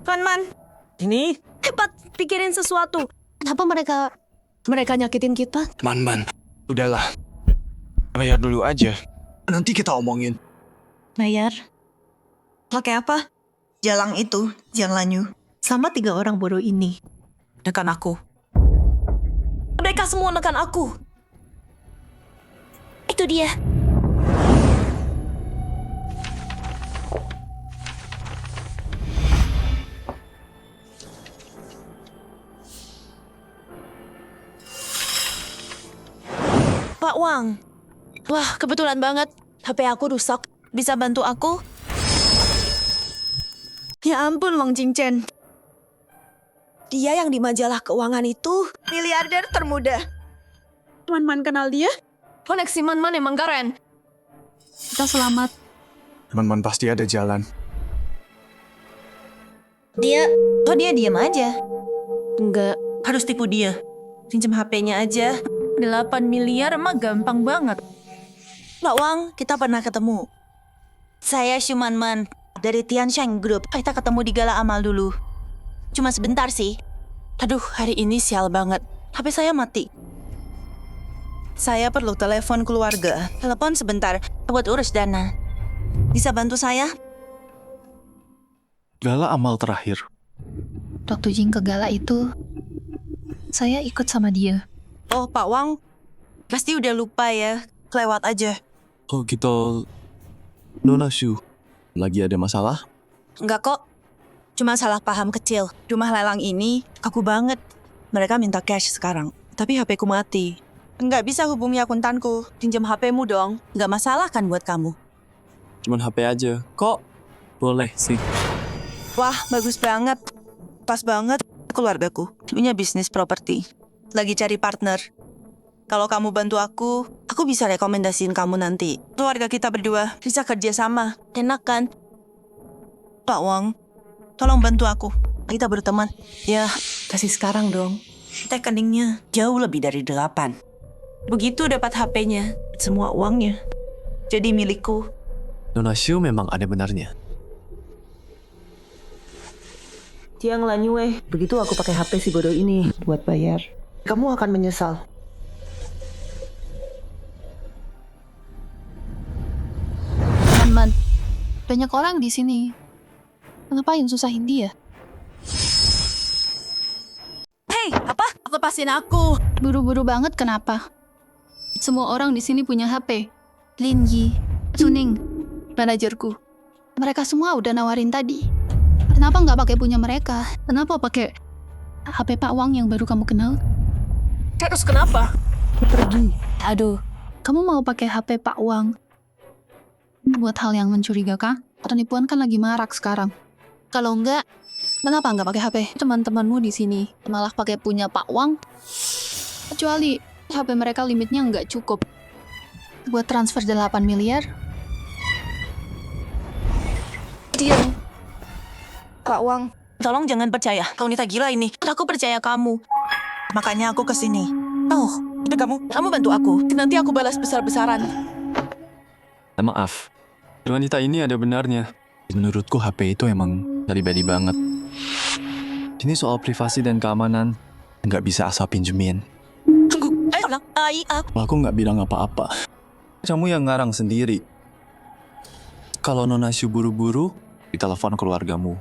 Man, ini hebat pikirin sesuatu. Kenapa mereka nyakitin kita? Man, udahlah. Bayar dulu aja. Nanti kita omongin. Bayar. Pakai apa? Jalang itu, Jiang Lanyu. Sama 3 orang bodoh ini. Nekan aku. Mereka semua nekan aku. Itu dia. Pak Wang. Wah, kebetulan banget. HP aku rusak. Bisa bantu aku? Ya ampun, Wang Jingchen. Dia yang di majalah keuangan itu miliarder termuda. Man kenal dia? Koneksi Man emang keren. Kita selamat. Man pasti ada jalan. Dia diam aja. Enggak. Harus tipu dia. Pinjam HP-nya aja. 8 miliar mah gampang banget. Pak Wang, kita pernah ketemu. Saya Man dari Tiansheng Group. Kita ketemu di Gala Amal dulu. Cuma sebentar sih. Aduh, hari ini sial banget. HP saya mati. Saya perlu telepon keluarga. Telepon sebentar buat urus dana. Bisa bantu saya? Gala Amal terakhir. Waktu Jing ke gala itu, saya ikut sama dia. Oh, Pak Wang. Pasti udah lupa ya. Kelewat aja. Oh gitu. Nona Shu, lagi ada masalah? Enggak kok. Cuma salah paham kecil. Rumah lelang ini kaku banget. Mereka minta cash sekarang. Tapi HP ku mati. Enggak bisa hubungi akuntanku. Pinjam HP-mu dong. Enggak masalah kan buat kamu? Cuman HP aja. Kok boleh sih? Wah, bagus banget. Pas banget keluargaku. Punya bisnis properti. Lagi cari partner. Kalau kamu bantu aku bisa rekomendasiin kamu nanti. Keluarga kita berdua bisa kerja sama. Enak kan? Pak Wang, tolong bantu aku. Kita berteman. Ya, kasih sekarang dong. Rekeningnya jauh lebih dari 8. Begitu dapat HP-nya, semua uangnya jadi milikku. Nona Shu memang ada benarnya. Tiang Lanyue, begitu aku pakai HP si bodoh ini buat bayar, kamu akan menyesal. Man, banyak orang di sini. Kenapa yang susahin dia? Hei, apa? Lepasin aku. Buru-buru banget kenapa? Semua orang di sini punya HP. Lin Yi, Suning, manajerku. Mereka semua udah nawarin tadi. Kenapa nggak pakai punya mereka? Kenapa pakai HP Pak Wang yang baru kamu kenal? Terus kenapa? Pergi. Aduh, kamu mau pakai HP Pak Wang buat hal yang mencurigakan? Penipuan kan lagi marak sekarang. Kalau enggak, kenapa nggak pakai HP teman-temanmu di sini? Malah pakai punya Pak Wang. Kecuali HP mereka limitnya nggak cukup buat transfer 8 miliar. Diam. Pak Wang, tolong jangan percaya. Kau wanita gila ini. Aku percaya kamu. Makanya aku kesini. Oh, itu kamu bantu aku. Nanti aku balas besar-besaran. Maaf, wanita ini ada benarnya. Menurutku HP itu emang pribadi banget. Ini soal privasi dan keamanan, nggak bisa asal pinjemin. Tunggu, Aku nggak bilang apa-apa. Kamu yang ngarang sendiri. Kalau Nona Shu buru-buru, ditelepon keluargamu.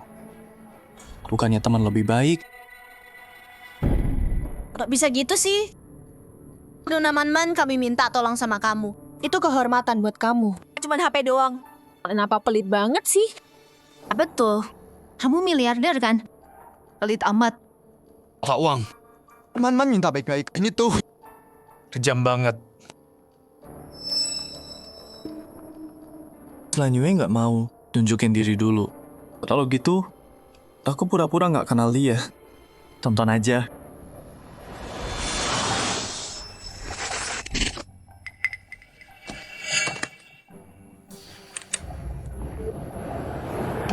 Bukannya teman lebih baik. Kok bisa gitu sih? Nona Man, kami minta tolong sama kamu. Itu kehormatan buat kamu. Cuman HP doang. Kenapa pelit banget sih? Betul. Kamu miliarder kan? Pelit amat. Pak Wang, Man minta baik-baik. Ini tuh kejam banget. Lanyue nggak mau tunjukin diri dulu. Kalau gitu, aku pura-pura nggak kenal dia. Tonton aja.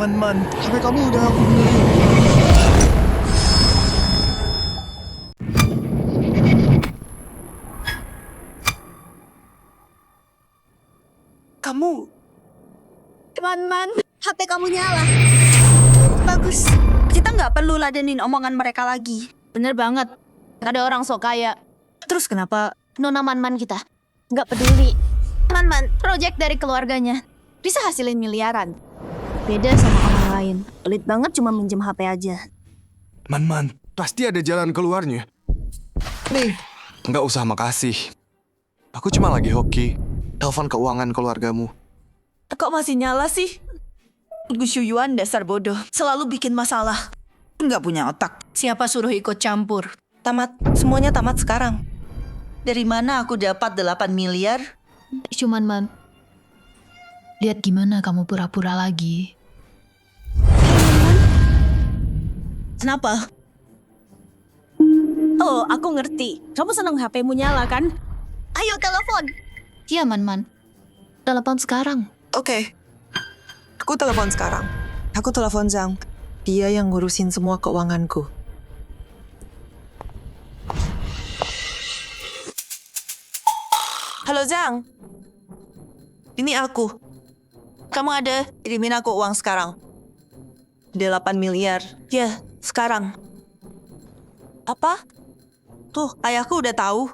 Man, HP kamu udah aku beli. Kamu... Man, HP kamu nyala. Bagus. Kita nggak perlu ladenin omongan mereka lagi. Bener banget. Ada orang sok kaya. Terus kenapa Nona Man kita? nggak peduli? Man, project dari keluarganya bisa hasilin miliaran. Beda sama orang lain. Pelit banget cuma minjem HP aja. Man, pasti ada jalan keluarnya. Nih, nggak usah makasih. Aku cuma lagi hoki. Telepon keuangan keluargamu. Kok masih nyala sih? Gus Yuan dasar bodoh. Selalu bikin masalah. Nggak punya otak. Siapa suruh ikut campur? Tamat. Semuanya tamat sekarang. Dari mana aku dapat 8 miliar? Cuman Man, lihat gimana kamu pura-pura lagi. Kenapa? Oh, aku ngerti. Kamu seneng HP-mu nyala kan? Ayo telepon. Iya Man. Telepon sekarang. Oke. Aku telepon sekarang. Aku telepon Zhang. Dia yang ngurusin semua keuanganku. Halo Zhang. Ini aku. Kamu ada? Kirimin aku uang sekarang. 8 miliar. Ya, sekarang. Apa? Tuh, ayahku udah tahu.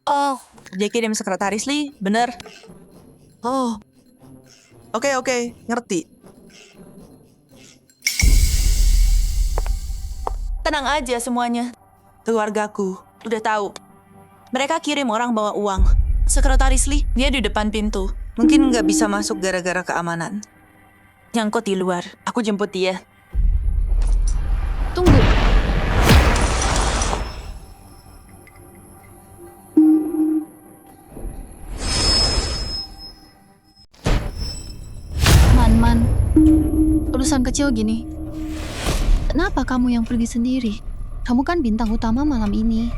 Oh, dia kirim sekretaris Li, bener. Oh, oke, ngerti. Tenang aja semuanya. Keluargaku udah tahu. Mereka kirim orang bawa uang. Sekretaris Li, dia di depan pintu. Mungkin nggak bisa masuk gara-gara keamanan. nyangkut di luar. Aku jemput dia. Tunggu. Man, urusan kecil gini. Kenapa kamu yang pergi sendiri? Kamu kan bintang utama malam ini.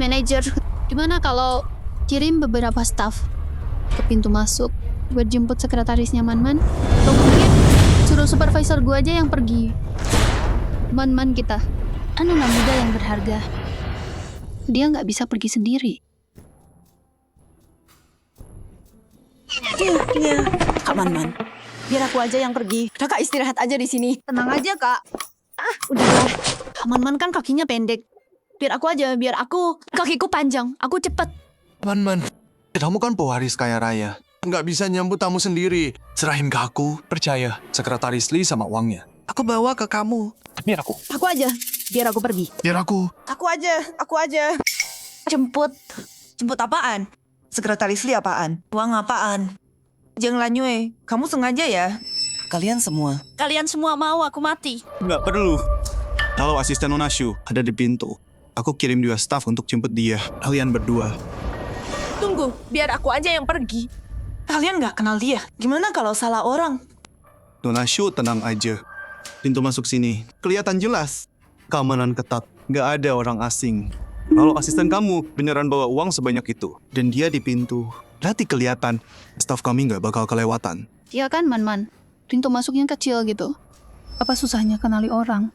Manajer, gimana kalau kirim beberapa staff ke pintu masuk buat jemput sekretarisnya Man? Atau mungkin suruh supervisor gue aja yang pergi. Man kita, anak muda yang berharga. Dia nggak bisa pergi sendiri. Iya, Kak Man. Biar aku aja yang pergi. Kakak istirahat aja di sini. Tenang aja, Kak. Udahlah. Man kan kakinya pendek. Biar aku aja, biar aku. Kakiku panjang, aku cepet. Man, kamu kan pewaris kaya raya. Nggak bisa nyambut tamu sendiri. Serahin ke aku, percaya. Sekretaris Lee sama uangnya. Aku bawa ke kamu. Biar aku. Aku aja. Biar aku pergi. Biar aku. Aku aja. Jemput. Jemput apaan? Sekretaris Lee apaan? Uang apaan? Jeng Lanyue, kamu sengaja ya? Kalian semua. Kalian semua mau aku mati. Nggak perlu. Kalau asisten Nona Shu ada di pintu, aku kirim 2 staff untuk jemput dia. Kalian berdua. Tunggu, biar aku aja yang pergi. Kalian nggak kenal dia. Gimana kalau salah orang? Nona Shu tenang aja. Pintu masuk sini kelihatan jelas. Keamanan ketat. Nggak ada orang asing. Kalau asisten kamu beneran bawa uang sebanyak itu, dan dia di pintu, berarti kelihatan staff kami nggak bakal kelewatan. Iya kan, Man? Pintu masuknya kecil gitu. Apa susahnya kenali orang?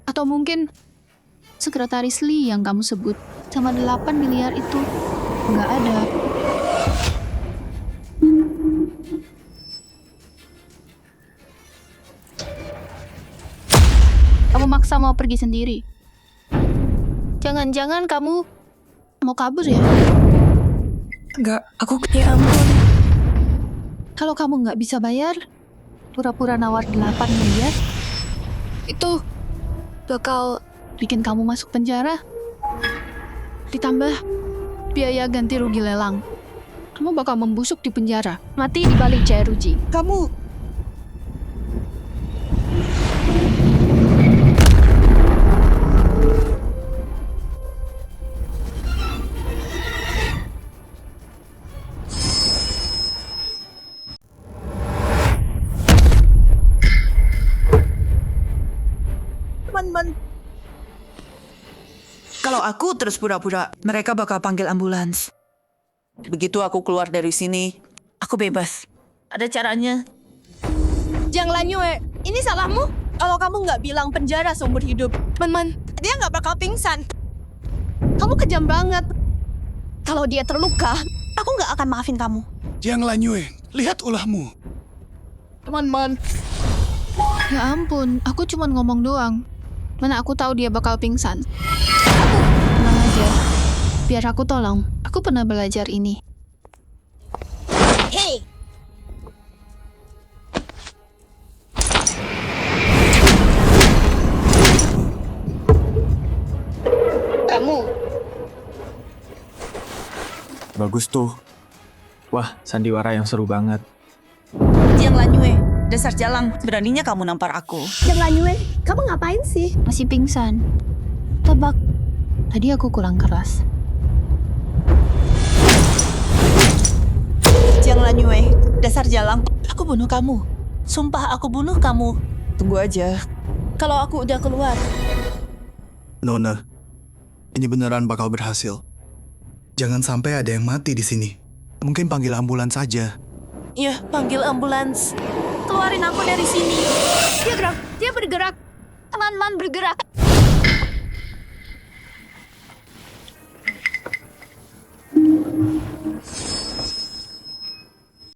Atau mungkin sekretaris Lee yang kamu sebut sama 8 miliar itu nggak ada. Kamu maksa mau pergi sendiri. Jangan-jangan kamu mau kabur ya? Enggak, aku... Ya ampun. Kalau kamu nggak bisa bayar, pura-pura nawar 8 miliar, itu bakal bikin kamu masuk penjara. Ditambah biaya ganti rugi lelang. Kamu bakal membusuk di penjara, mati di balik jeruji. Kamu... Man. Kalau aku terus pura-pura, mereka bakal panggil ambulans. Begitu aku keluar dari sini, aku bebas. Ada caranya. Jang Lanyue, ini salahmu. Kalau kamu nggak bilang penjara seumur hidup. Man, dia nggak bakal pingsan. Kamu kejam banget. Kalau dia terluka, aku nggak akan maafin kamu. Jang Lanyue, lihat ulahmu. Man. Ya ampun, aku cuma ngomong doang. Mana aku tahu dia bakal pingsan. Tenang aja. Biar aku tolong. Aku pernah belajar ini. Hey! Kamu. Bagus tuh. Wah, sandiwara yang seru banget. Jang Lanyue, dasar jalang. Beraninya kamu nampar aku. Jang Lanyue, kamu ngapain sih? Masih pingsan. Tebak. Tadi aku kurang keras. Jang Lanyue, dasar jalang. Aku bunuh kamu. Sumpah aku bunuh kamu. Tunggu aja. Kalau aku udah keluar. Nona, ini beneran bakal berhasil. Jangan sampai ada yang mati di sini. Mungkin panggil ambulans saja. Iya, panggil ambulans. Keluarin aku dari sini. Dia bergerak. Man bergerak.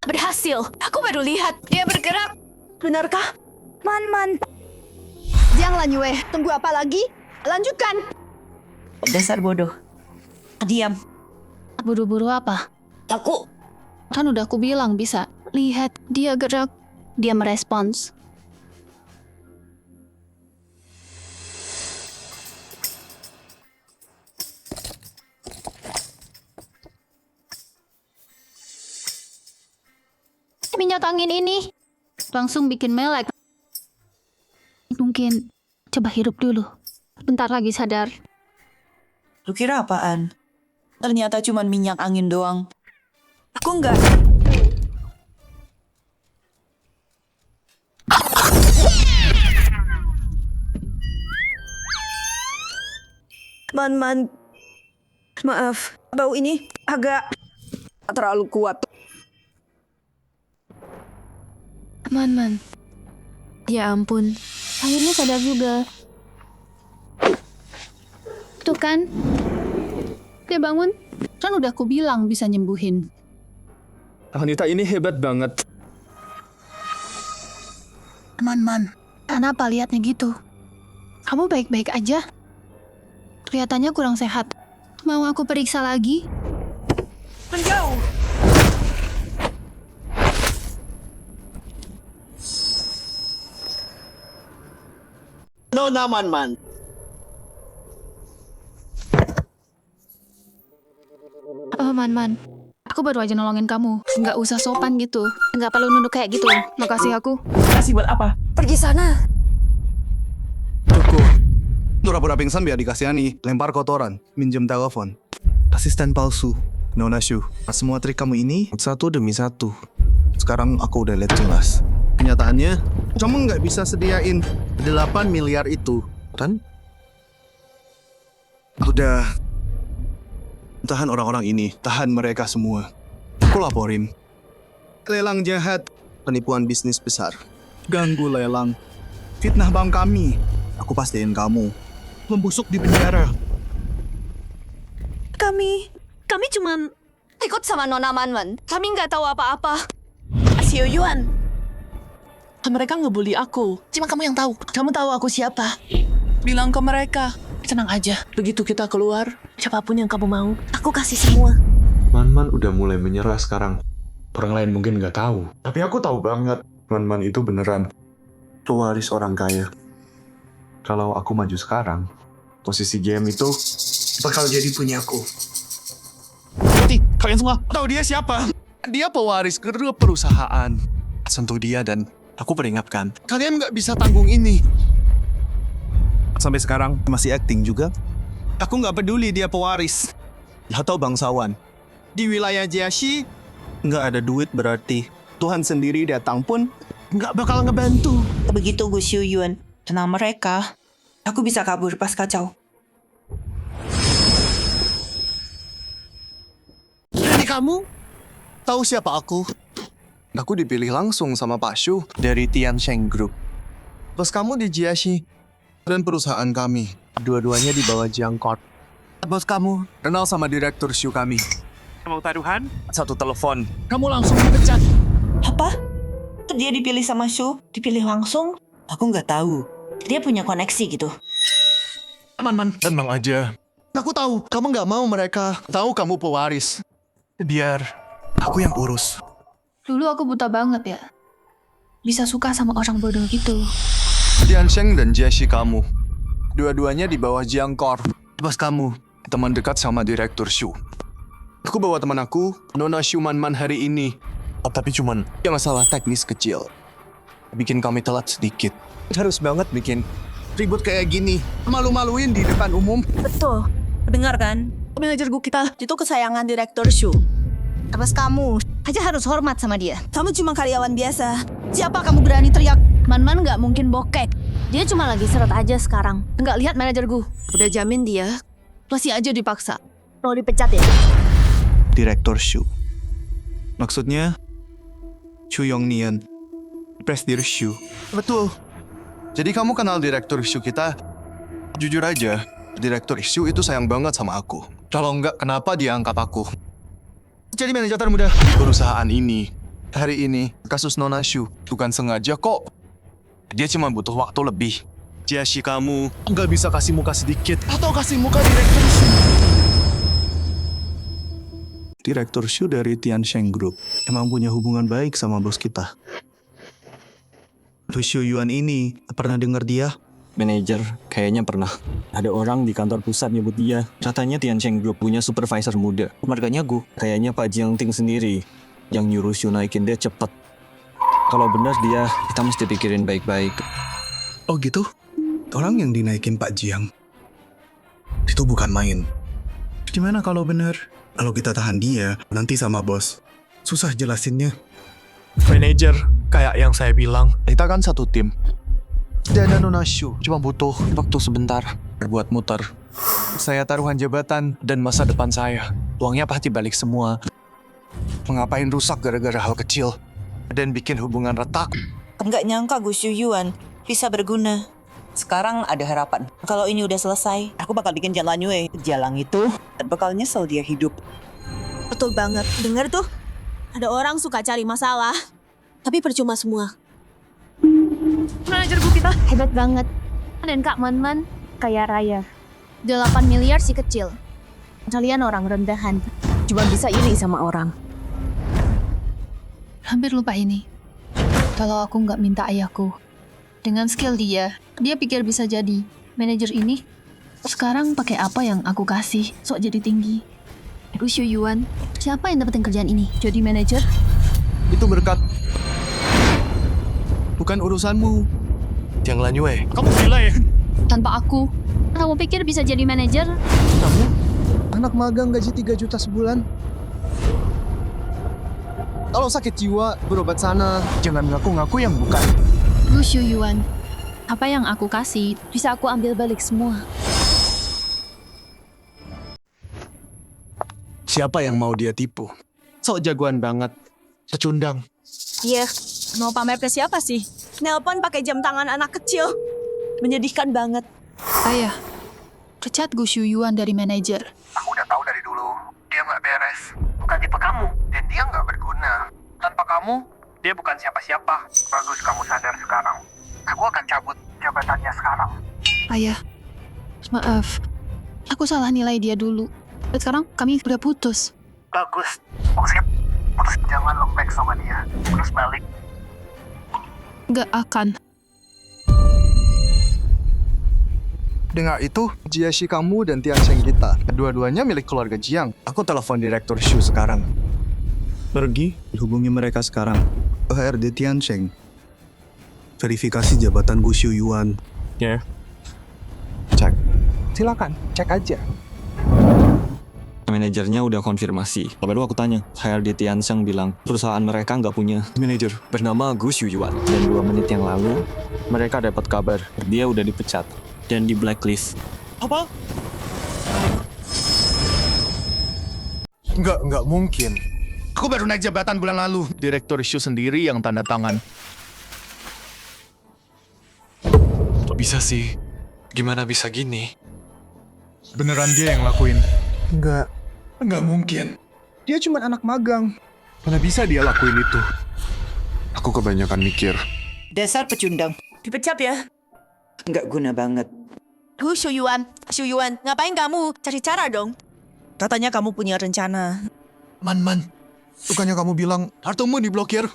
Berhasil. Aku baru lihat. Dia bergerak. Benarkah? Man. Jang Lanyue, tunggu apa lagi? Lanjutkan. Dasar bodoh. Diam. Buru-buru apa? Aku. Kan udah aku bilang bisa. Lihat, dia gerak. Dia merespons. Minyak angin ini langsung bikin melek. Mungkin coba hirup dulu. Bentar lagi sadar. Lu kira apaan? Ternyata cuma minyak angin doang. Aku enggak. Man, maaf, bau ini agak terlalu kuat. Man. Ya ampun, akhirnya sadar juga. Tuh kan, dia bangun. Kan udah aku bilang bisa nyembuhin. Wanita ini hebat banget. Man, kenapa liatnya gitu? Kamu baik-baik aja? Kelihatannya kurang sehat. Mau aku periksa lagi? Menjauh! Nona Man. Oh, Man. Aku baru aja nolongin kamu. Nggak usah sopan gitu. Nggak perlu nunduk kayak gitu. Makasih aku. Kasih buat apa? Pergi sana. Pura-pura pingsan biar dikasihani, lempar kotoran, minjem telepon. Asisten palsu, Nona Shu. Semua trik kamu ini satu demi satu. Sekarang aku udah lihat jelas. Kenyataannya, kamu nggak bisa sediain 8 miliar itu, kan? Udah. Tahan orang-orang ini, tahan mereka semua. Aku laporin. Lelang jahat, penipuan bisnis besar. Ganggu lelang, fitnah bank kami. Aku pastiin kamu membusuk di penjara. Kami cuman ikut sama Nona Man. Kami nggak tahu apa-apa. Xiu Yuan. Mereka ngebully aku. Cuma kamu yang tahu. Kamu tahu aku siapa. Bilang ke mereka. Tenang aja. Begitu kita keluar, siapapun yang kamu mau, aku kasih semua. Man udah mulai menyerah sekarang. Orang lain mungkin nggak tahu. Tapi aku tahu banget. Man itu beneran pewaris orang kaya. Kalau aku maju sekarang, posisi GM itu Bakal jadi punya aku. Berarti kalian semua tahu dia siapa? Dia pewaris kedua perusahaan. Sentuh dia dan aku peringatkan. Kalian nggak bisa tanggung ini. Sampai sekarang masih acting juga. Aku nggak peduli dia pewaris atau bangsawan. Di wilayah Jiaxi nggak ada duit berarti Tuhan sendiri datang pun nggak bakal ngebantu. Begitu Gu Xiu Yuan tenang mereka, aku bisa kabur pas kacau. Jadi kamu tahu siapa aku? Aku dipilih langsung sama Pak Shu dari Tiansheng Group. Bos kamu di Jiaxi dan perusahaan kami. Dua-duanya di bawah Jiang Corp. Bos kamu kenal sama direktur Shu kami. Mau taruhan? Satu telepon. Kamu langsung dipecat. Apa? Dia dipilih sama Shu? Dipilih langsung? Aku nggak tahu. Dia punya koneksi gitu. Man, tenang aja. Aku tahu kamu nggak mau mereka tahu kamu pewaris. Biar aku yang urus. Dulu aku buta banget ya. Bisa suka sama orang bodoh gitu. Tiansheng dan Jiaxi kamu. Dua-duanya di bawah Jiang Corp. Bos kamu, teman dekat sama direktur Shu. Aku bawa teman aku, Nona Shu Man hari ini. Tapi cuman yang masalah teknis kecil. Bikin kami telat sedikit. Harus banget bikin ribut kayak gini. Malu-maluin di depan umum. Betul. Dengar kan? Manajer gue kita itu kesayangan direktur Shu. Terus kamu aja harus hormat sama dia. Kamu cuma karyawan biasa. Siapa kamu berani teriak? Man-Man nggak mungkin bokek. Dia cuma lagi seret aja sekarang. Nggak lihat manajer gue. Udah jamin dia. Masih aja dipaksa. Mau dipecat ya? Direktur Shu. Maksudnya Chu Yongnian, Presdir Shu. Betul. Jadi kamu kenal direktur Shu kita? Jujur aja, direktur Shu itu sayang banget sama aku. Kalau enggak, kenapa dia angkat aku? Jadi manajer termuda di perusahaan ini. Hari ini, kasus Nona Shu bukan sengaja kok. Dia cuma butuh waktu lebih. Jiaxi kamu nggak bisa kasih muka sedikit atau kasih muka direktur Shu. Direktur Shu dari Tiansheng Group emang punya hubungan baik sama bos kita. Lu Shu Yuan ini, pernah dengar dia? Manajer, kayaknya pernah. Ada orang di kantor pusat nyebut dia. Katanya Tiansheng Group punya supervisor muda. Marganya kayaknya Pak Jiang Ting sendiri yang nyuruh Shu naikin dia cepet. Kalau benar dia, kita mesti pikirin baik-baik. Oh gitu? Orang yang dinaikin Pak Jiang itu bukan main. Gimana kalau benar? Kalau kita tahan dia, nanti sama bos. Susah jelasinnya. Manajer, kayak yang saya bilang, kita kan satu tim. Dan Nona Shu cuma butuh waktu sebentar buat muter. Saya taruhan jabatan dan masa depan saya. Uangnya pasti balik semua. Mengapain rusak gara-gara hal kecil dan bikin hubungan retak? Nggak nyangka Gu Shuyuan bisa berguna. Sekarang ada harapan. Kalau ini udah selesai, aku bakal bikin Jiang Lanyue. Jalang itu bakal nyesel dia hidup. Betul banget. Dengar tuh, ada orang suka cari masalah, tapi percuma semua. Manajer Bu kita Hebat banget. Dan Kak Man-man kaya raya. 8 miliar si kecil. Kalian orang rendahan. Cuma bisa iri sama orang. Hampir lupa ini. Kalau aku nggak minta ayahku. Dengan skill dia pikir bisa jadi manajer ini. Sekarang pakai apa yang aku kasih, sok jadi tinggi. Gu Shuyuan, siapa yang dapetin kerjaan ini? Jadi manajer? Itu berkat. Bukan urusanmu. Jiang Lanyue, kamu gila ya? Tanpa aku, kamu pikir bisa jadi manajer? Kamu? Anak magang gaji 3 juta sebulan. Kalau sakit jiwa, berobat sana. Jangan ngaku-ngaku yang bukan. Gu Shuyuan, apa yang aku kasih Bisa aku ambil balik semua. Siapa yang mau dia tipu? Sok jagoan banget. Secundang. Iya, mau pamer ke siapa sih? Nelpon pakai jam tangan anak kecil. Menyedihkan banget. Ayah, pecat Gu Shuyuan dari manajer. Aku udah tahu dari dulu, dia nggak beres. Bukan tipe kamu, dan dia nggak berguna. Tanpa kamu, dia bukan siapa-siapa. Bagus kamu sadar sekarang. Aku akan cabut jabatannya sekarang. Ayah, maaf. Aku salah nilai dia dulu. Dan sekarang kami udah putus. Bagus. Maksudnya, putus jangan lembek sama dia. Terus balik. Gak akan. Dengar itu, Jiashi kamu dan Tian Sheng kita. Kedua-duanya milik keluarga Jiang. Aku telepon Direktur Shu sekarang. Pergi, hubungi mereka sekarang. HRD Tian Sheng. Verifikasi jabatan Gu Shuyuan. Ya. Cek. Silakan, cek aja. Manajernya udah konfirmasi. Baru aku tanya, HRD Tian Sheng bilang perusahaan mereka nggak punya manajer bernama Gu Shuyuan. Dan 2 menit yang lalu, mereka dapat kabar dia udah dipecat dan di blacklist. Apa? Nggak mungkin. Aku baru naik jabatan bulan lalu. Direktur Shu sendiri yang tanda tangan. Kok bisa sih? Gimana bisa gini? Beneran dia yang lakuin? Nggak mungkin. Dia cuma anak magang. Mana bisa dia lakuin itu? Aku kebanyakan mikir. Dasar pecundang. Dipecat ya? Nggak guna banget. Gu Shuyuan, ngapain kamu? Cari cara dong. Katanya kamu punya rencana. Man, bukannya kamu bilang kartumu diblokir?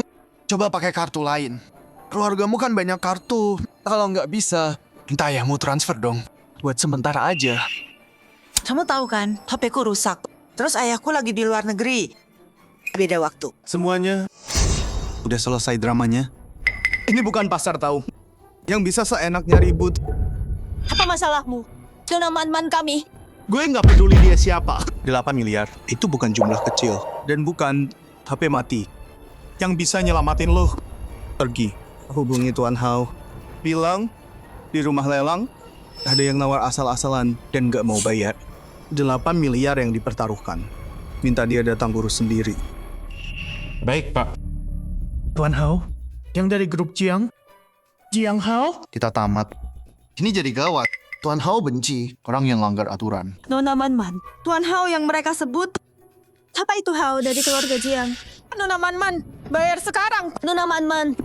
Coba pakai kartu lain. Keluargamu kan banyak kartu. Kalau nggak bisa, minta ayahmu transfer dong. Buat sementara aja. Kamu tahu kan, HP-ku rusak. Terus ayahku lagi di luar negeri. Beda waktu. Semuanya udah selesai dramanya. Ini bukan pasar tahu. Yang bisa seenaknya ribut. Apa masalahmu? Nona Man-man kami. Gue nggak peduli dia siapa. 8 miliar itu bukan jumlah kecil. Dan bukan HP mati. Yang bisa nyelamatin lo. Pergi. Hubungi Tuan Hao. Bilang di rumah lelang ada yang nawar asal-asalan dan nggak mau bayar. 8 miliar yang dipertaruhkan. Minta dia datang urus sendiri. Baik, Pak. Tuan Hao, yang dari grup Jiang Hao? Kita tamat. Ini jadi gawat. Tuan Hao benci orang yang langgar aturan. Nona Man-man, Tuan Hao yang mereka sebut. Apa itu Hao dari keluarga Jiang? Nona Man-man, bayar sekarang. Nona Man-man.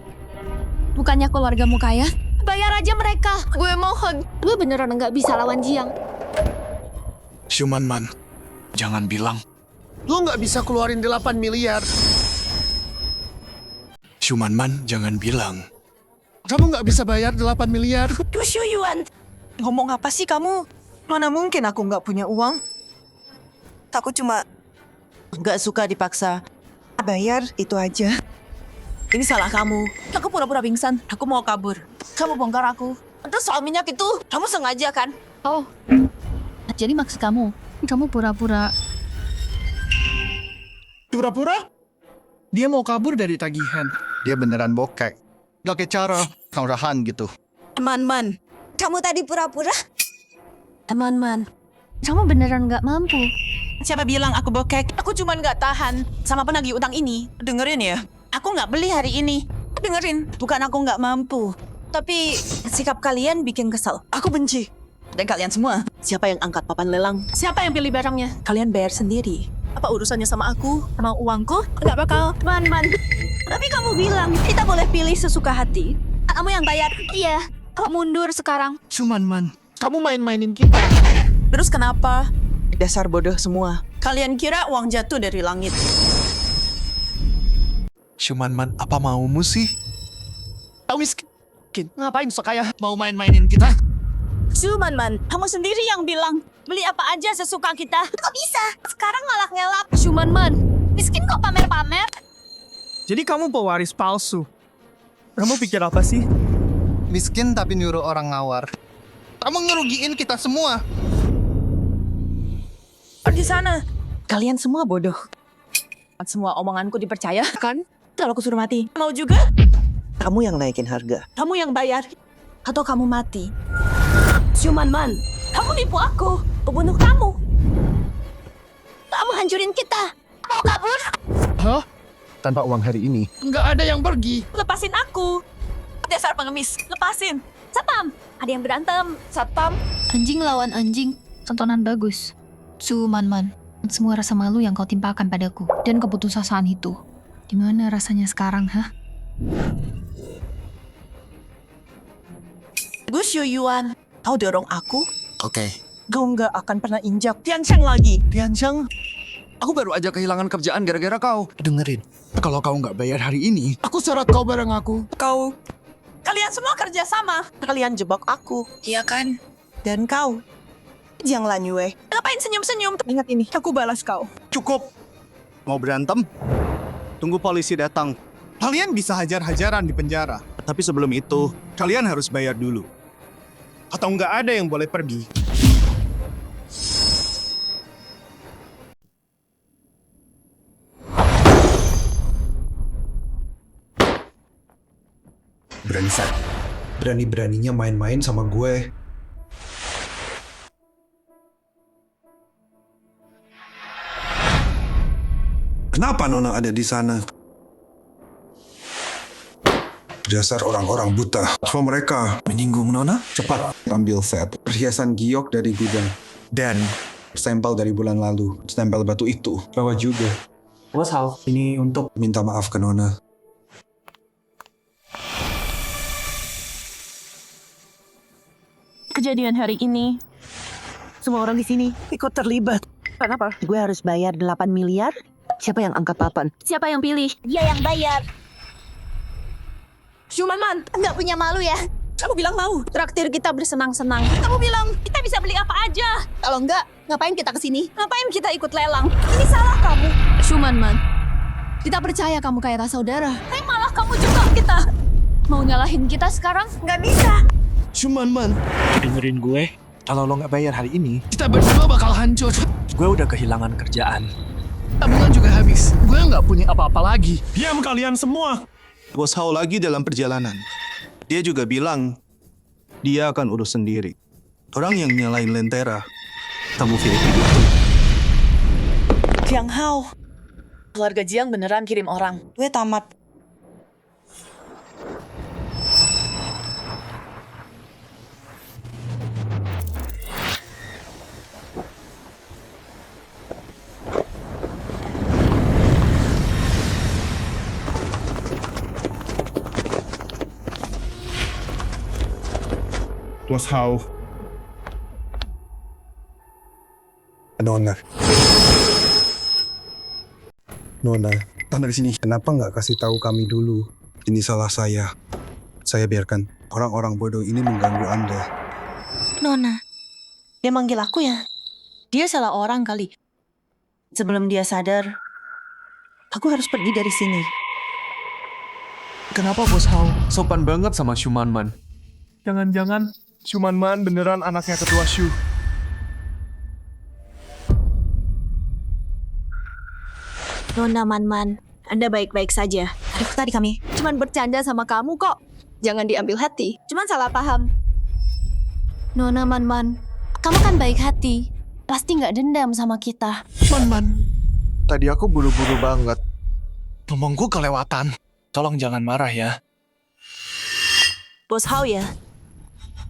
Bukannya keluargamu kaya? Bayar aja mereka. Gue mohon. Gue beneran nggak bisa lawan Jiang. Man, jangan bilang. Lo nggak bisa keluarin 8 miliar. Man, jangan bilang. Kamu nggak bisa bayar 8 miliar. Gu Shuyuan. Ngomong apa sih kamu? Mana mungkin aku nggak punya uang? Aku cuma nggak suka dipaksa. bayar itu aja. Ini salah kamu. Aku pura-pura pingsan. Aku mau kabur. Kamu bongkar aku. Terus soal minyak itu, kamu sengaja kan? Oh, jadi maksud kamu pura-pura. Pura-pura? Dia mau kabur dari tagihan. Dia beneran bokek. Gak kayak cara kaurahan gitu. Man, kamu tadi pura-pura? Man, kamu beneran nggak mampu. Siapa bilang aku bokek? Aku cuman nggak tahan sama penagih utang ini. Dengerin ya. Aku nggak beli hari ini. Dengerin. Bukan aku nggak mampu. Tapi sikap kalian bikin kesel. Aku benci. Dan kalian semua. Siapa yang angkat papan lelang? Siapa yang pilih barangnya? Kalian bayar sendiri. Apa urusannya sama aku? Sama uangku? Nggak bakal. Man. Tapi kamu bilang kita boleh pilih sesuka hati. Kamu yang bayar. Iya, kamu mundur sekarang. Cuman, Man, kamu main-mainin kita. Terus kenapa? Dasar bodoh semua. Kalian kira uang jatuh dari langit. Cuman Man, apa maumu sih? Tahu miskin. Ngapain sok kaya mau main-mainin kita? Cuman, Man, kamu sendiri yang bilang beli apa aja sesuka kita. Kok bisa? Sekarang malah ngelap. Cuman Man, miskin kok pamer-pamer? Jadi kamu pewaris palsu. Kamu pikir apa sih? Miskin tapi nyuruh orang ngawar. Kamu ngerugiin kita semua. Pergi sana. Kalian semua bodoh. Semua omonganku dipercaya, kan? Kalau aku suruh mati. Mau juga? Kamu yang naikin harga. Kamu yang bayar. Atau kamu mati. Cuman, Man, kamu nipu aku. Pembunuh kamu. Kamu hancurin kita. Mau kabur? Hah? Tanpa uang hari ini, nggak ada yang pergi. Lepasin aku. Dasar pengemis. Lepasin. Satpam. Ada yang berantem. Satpam. Anjing lawan anjing, tontonan bagus. Man, semua rasa malu yang kau timpakan padaku dan keputusasaan itu. Gimana rasanya sekarang, hah? Gus Yuan, kau dorong aku? Oke. Kau nggak akan pernah injak Tianxiang lagi. Tianxiang, aku baru aja kehilangan kerjaan gara-gara kau. Dengerin, kalau kau nggak bayar hari ini, aku seret kau bareng aku. Kalian semua kerja sama. Kalian jebak aku. Iya kan? Dan kau, Jiang Lanyue. Ngapain senyum-senyum? Ingat ini, aku balas kau. Cukup. Mau berantem? Tunggu polisi datang. Kalian bisa hajar-hajaran di penjara. Tapi sebelum itu, kalian harus bayar dulu. Atau nggak ada yang boleh pergi. Brengsek. Berani-beraninya main-main sama gue. Kenapa Nona ada di sana? Dasar orang-orang buta. Apa mereka menyinggung Nona? Cepat ambil set perhiasan giok dari gudang. Dan stempel dari bulan lalu. Stempel batu itu. Bawa juga. Bos Hao, ini untuk Minta maaf ke Nona. Kejadian hari ini, semua orang di sini ikut terlibat. Kenapa? Gue harus bayar 8 miliar? Siapa yang angkat papan? Siapa yang pilih? Dia yang bayar. Cuman, Man, nggak punya malu ya? Kamu bilang mau traktir kita bersenang-senang. Kamu bilang kita bisa beli apa aja. Kalau enggak, ngapain kita kesini? Ngapain kita ikut lelang? Ini salah kamu. Cuman, Man, kita percaya kamu kayak saudara. Malah kamu juga kita. Mau nyalahin kita sekarang? Nggak bisa. Cuman, Man, Dengerin gue, kalau lo nggak bayar hari ini, kita berdua bakal hancur. gue udah kehilangan kerjaan. Tabungan juga habis. Gue nggak punya apa-apa lagi. Diam kalian semua. Bos Hao lagi dalam perjalanan. Dia juga bilang dia akan urus sendiri. Orang yang nyalain Lentera, tamu VIP itu. Jiang Hao. Keluarga Jiang beneran kirim orang. Gue tamat. Bos Hao. Nona. Nona, tanda di sini. Kenapa nggak kasih tahu kami dulu? Ini salah saya. Saya biarkan orang-orang bodoh ini mengganggu Anda. Nona, dia manggil aku ya? Dia salah orang kali. Sebelum dia sadar, aku harus pergi dari sini. Kenapa Bos Hao sopan banget sama Shu Man? Jangan-jangan Man beneran anaknya ketua Shu. Nona Man, Anda baik-baik saja. Aduh, tadi kami cuman bercanda sama kamu kok. Jangan diambil hati. Cuman salah paham. Nona Man, kamu kan baik hati. Pasti nggak dendam sama kita. Man, tadi aku buru-buru banget. Ngomongku kelewatan. Tolong jangan marah ya. Bos Hao ya.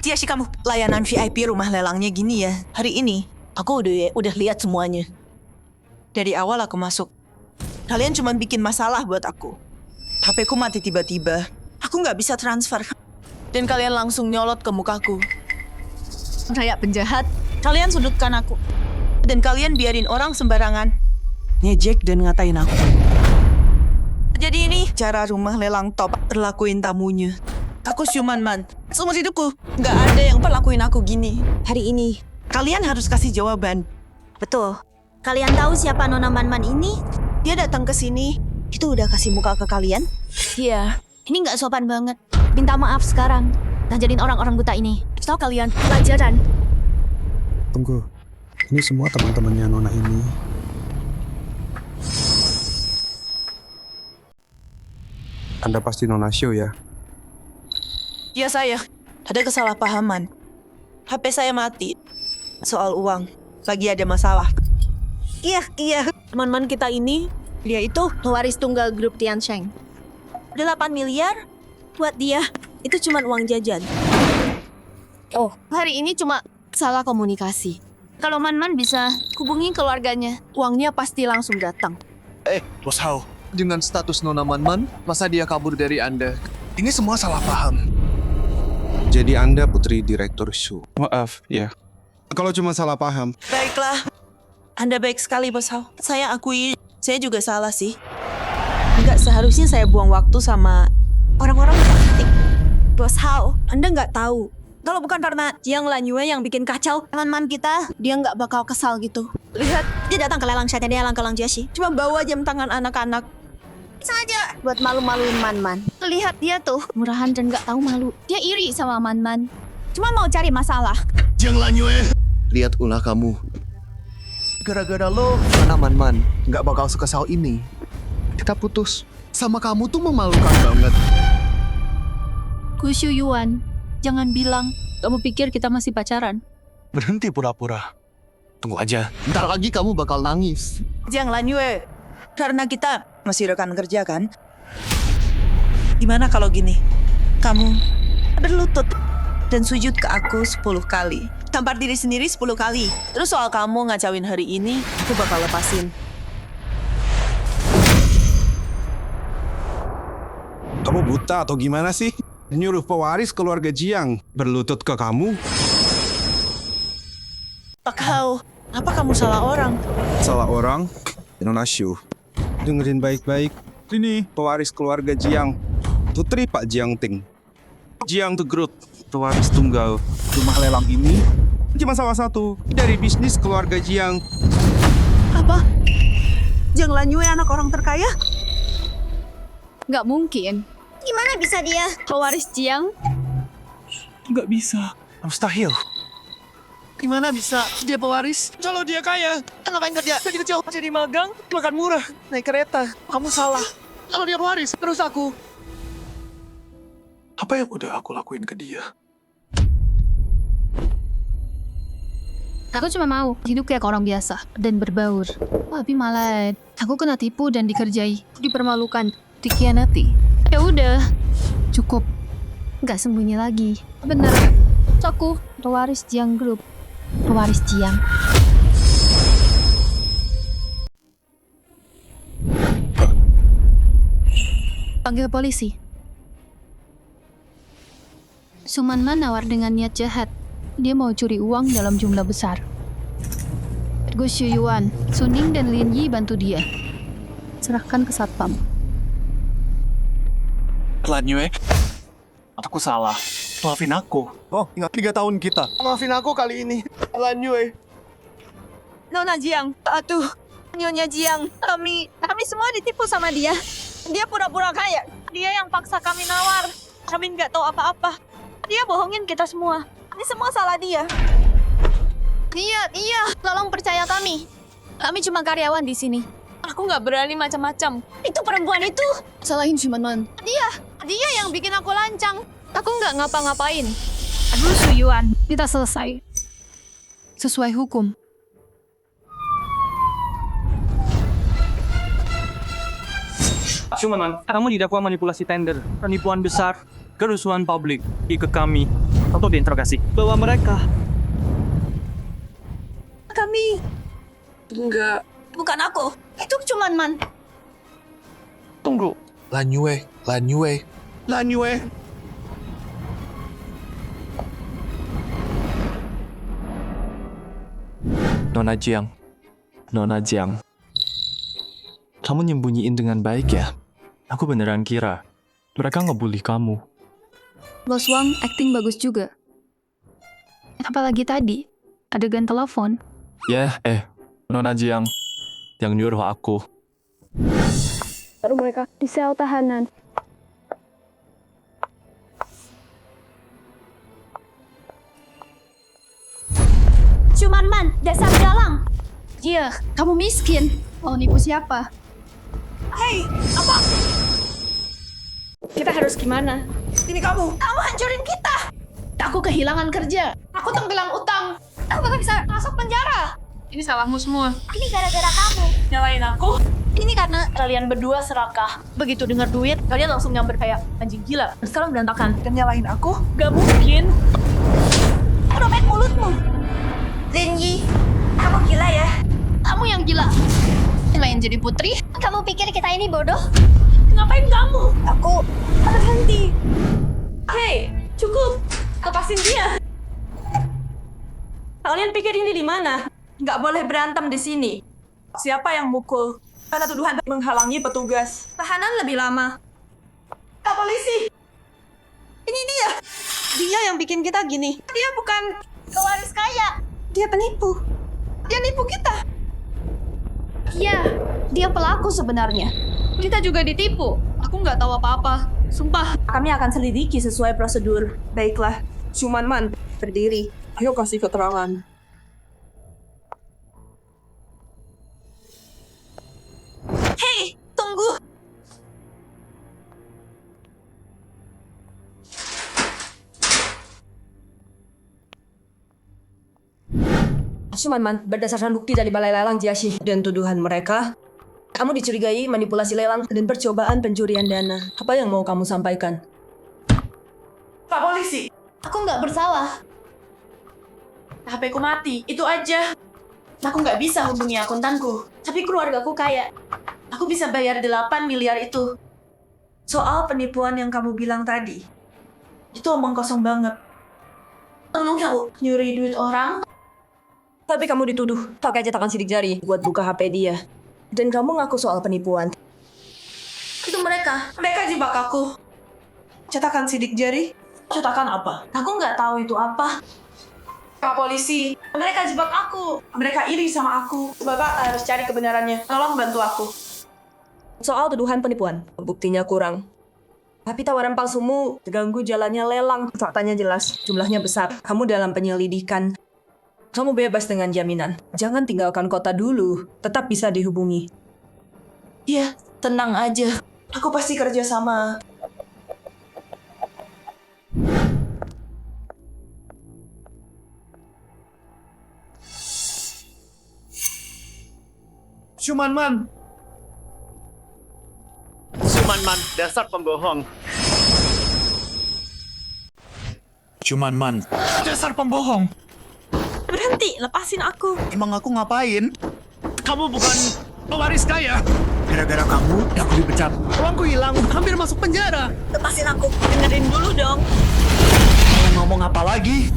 Jiashi, kamu layanan VIP rumah lelangnya gini ya. Hari ini aku udah lihat semuanya. Dari awal aku masuk, kalian cuma bikin masalah buat aku. HP-ku mati tiba-tiba. Aku nggak bisa transfer. Dan kalian langsung nyolot ke mukaku. Kayak penjahat. Kalian sudutkan aku. Dan kalian biarin orang sembarangan ngejek dan ngatain aku. Jadi ini cara rumah lelang top perlakuin tamunya. Aku Man. Seumur hidupku nggak ada yang perlakuin aku gini. Hari ini kalian harus kasih jawaban. Betul. Kalian tahu siapa Nona Man ini? Dia datang ke sini, itu udah kasih muka ke kalian? Iya. Ini nggak sopan banget. Minta maaf sekarang. Ngajarin orang-orang buta ini. Tahu kalian pelajaran. Tunggu, ini semua teman-temannya Nona ini. Anda pasti Nona Shu ya? Ya saya, ada kesalahpahaman. HP saya mati. Soal uang, lagi ada masalah. Iya. Teman-teman kita ini, dia itu Pewaris tunggal grup Tiansheng. 8 miliar buat dia. Itu cuma uang jajan. Oh, hari ini cuma salah komunikasi. Kalau Man bisa hubungi keluarganya, uangnya pasti langsung datang. Bos Hao, dengan status Nona Man, masa dia kabur dari Anda? Ini semua salah paham. Jadi Anda putri direktur Shu. Maaf, ya. Kalau cuma salah paham. baiklah. Anda baik sekali, Bos Hao. Saya akui, saya juga salah sih. Nggak seharusnya saya buang waktu sama orang-orang cantik. Bos Hao, Anda nggak tahu. Kalau bukan karena Jiang Lanyue yang bikin kacau teman-teman kita, dia nggak bakal kesal gitu. Lihat, dia datang ke lelang chatnya dia lelang ke Lang Jiaxi. Cuma bawa jam tangan anak-anak. Saja buat malu-maluin Man. Lihat dia tuh, murahan dan nggak tahu malu. Dia iri sama Man. Cuma mau cari masalah. Jiang Lanyue. Lihat ulah kamu. Gara-gara lo, Nona Man nggak bakal sekesal ini. Kita putus. Sama kamu tuh memalukan banget. Gu Yuan, jangan bilang kamu pikir kita masih pacaran. Berhenti pura-pura. Tunggu aja. Ntar lagi kamu bakal nangis. Jiang Lanyue, karena kita masih rekan kerja kan? Gimana kalau gini? Kamu berlutut dan sujud ke aku 10 kali. Tampar diri sendiri 10 kali. Terus soal kamu ngacauin hari ini, aku bakal lepasin. Kamu buta atau gimana sih? Nyuruh pewaris keluarga Jiang berlutut ke kamu? Pak Hao, apa kamu salah orang? Salah orang? Nona Shu. Dengerin baik-baik. Ini pewaris keluarga Jiang. Putri Pak Jiang Ting. Jiang The Groot, pewaris tunggal rumah lelang ini cuma salah satu dari bisnis keluarga Jiang. Apa? Jiang Lanyue anak orang terkaya? Nggak mungkin. Gimana bisa dia? Pewaris Jiang? Nggak bisa. Mustahil. Gimana bisa dia pewaris? Kalau dia kaya, ngapain kerja? Jadi kecil, jadi magang, makan murah, naik kereta. Kamu salah. Kalau dia pewaris, terus aku. Apa yang udah aku lakuin ke dia? Aku cuma mau hidup kayak orang biasa dan berbaur. Tapi malah aku kena tipu dan dikerjai, dipermalukan, dikhianati. Ya udah, cukup. Nggak sembunyi lagi. Bener, aku pewaris Jiang Group. Pewaris Jiang. Panggil polisi. Sumanman nawar dengan niat jahat. Dia mau curi uang dalam jumlah besar. Gu Yuan, Suning dan Lin Yi bantu dia. Serahkan ke satpam. Lanyue, aku salah. Maafin aku. Oh, ingat 3 tahun kita. Maafin aku kali ini, Lanyue. Nona Jiang, aduh, Nyonya Jiang, kami semua ditipu sama dia. Dia pura-pura kaya. Dia yang paksa kami nawar. Kami nggak tahu apa-apa. Dia bohongin kita semua. Ini semua salah dia. Iya. Tolong percaya kami. Kami cuma karyawan di sini. Aku nggak berani macam-macam. Itu perempuan itu. Salahin Shumanman. Dia yang bikin aku lancang. Aku nggak ngapa-ngapain. Aduh, Suyuan. Kita selesai. Sesuai hukum. Shumanman, kamu didakwa manipulasi tender, penipuan besar, kerusuhan publik. Ikut kami atau diinterogasi. Bawa mereka. Kami. Enggak. Bukan aku. Itu Shumanman. Tunggu. Lan Yue. Nona Jiang. Kamu nyembunyiin dengan baik ya? Aku beneran kira mereka ngebully kamu. Bos Wang acting bagus juga. Apalagi tadi, adegan telepon. Nona Jiang yang nyuruh aku. Taruh mereka di sel tahanan. Shumanman, dasar dalang. Iya, kamu miskin. Mau nipu siapa? Hei, apa? Kita harus gimana? Ini kamu hancurin kita. Aku kehilangan kerja. Aku tenggelam utang. Aku bakal bisa masuk penjara. Ini salahmu semua. Ini gara-gara kamu. Nyalain aku? Ini karena kalian berdua serakah. Begitu dengar duit, kalian langsung nyamber kayak anjing gila. Sekarang berantakan. Dan nyalahin aku? Gak mungkin. Robek mulutmu. Zenji, kamu gila ya? Kamu yang gila. Selain jadi putri, kamu pikir kita ini bodoh? Ngapain kamu? Aku berhenti. Hei, cukup. Lepasin dia. Kalian pikir ini di mana? Nggak boleh berantem di sini. Siapa yang mukul? Karena tuduhan menghalangi petugas. Tahanan lebih lama. Kak polisi! Ini dia! Dia yang bikin kita gini. Dia bukan Pewaris kaya. Dia penipu. Dia nipu kita. Iya, dia pelaku sebenarnya. Kita juga ditipu. Aku nggak tahu apa-apa. Sumpah. Kami akan selidiki sesuai prosedur. Baiklah, Shumanman, berdiri. Ayo kasih keterangan. Hei, tunggu. Shumanman, berdasarkan bukti dari Balai Lelang Jiashi dan tuduhan mereka, kamu dicurigai manipulasi lelang dan percobaan pencurian dana. Apa yang mau kamu sampaikan? Pak polisi, Aku nggak bersalah. HP ku mati, itu aja. Aku nggak bisa hubungi akuntanku, tapi keluargaku kaya. Aku bisa bayar 8 miliar itu. Soal penipuan yang kamu bilang tadi, itu omong kosong banget. Kamu nyuri duit orang. Tapi kamu dituduh pakai cetakan sidik jari buat buka HP dia. Dan kamu ngaku soal penipuan. Itu mereka jebak aku. Cetakan sidik jari? Cetakan apa? Aku nggak tahu itu apa. Pak polisi, mereka jebak aku. Mereka iri sama aku. Bapak harus cari kebenarannya. Tolong bantu aku. Soal tuduhan penipuan, buktinya kurang. Tapi tawaran palsumu terganggu jalannya lelang. Faktanya jelas, jumlahnya besar. Kamu dalam penyelidikan. Kamu bebas dengan jaminan. Jangan tinggalkan kota dulu. Tetap bisa dihubungi. Iya, tenang aja. Aku pasti kerja sama. Shumanman, dasar pembohong. Shumanman, dasar pembohong. Berhenti, lepasin aku. Emang aku ngapain? Kamu bukan pewaris kaya. Gara-gara kamu, aku dipecat. Uangku hilang, hampir masuk penjara. Lepasin aku. Dengerin dulu dong. Mau ngomong apa lagi?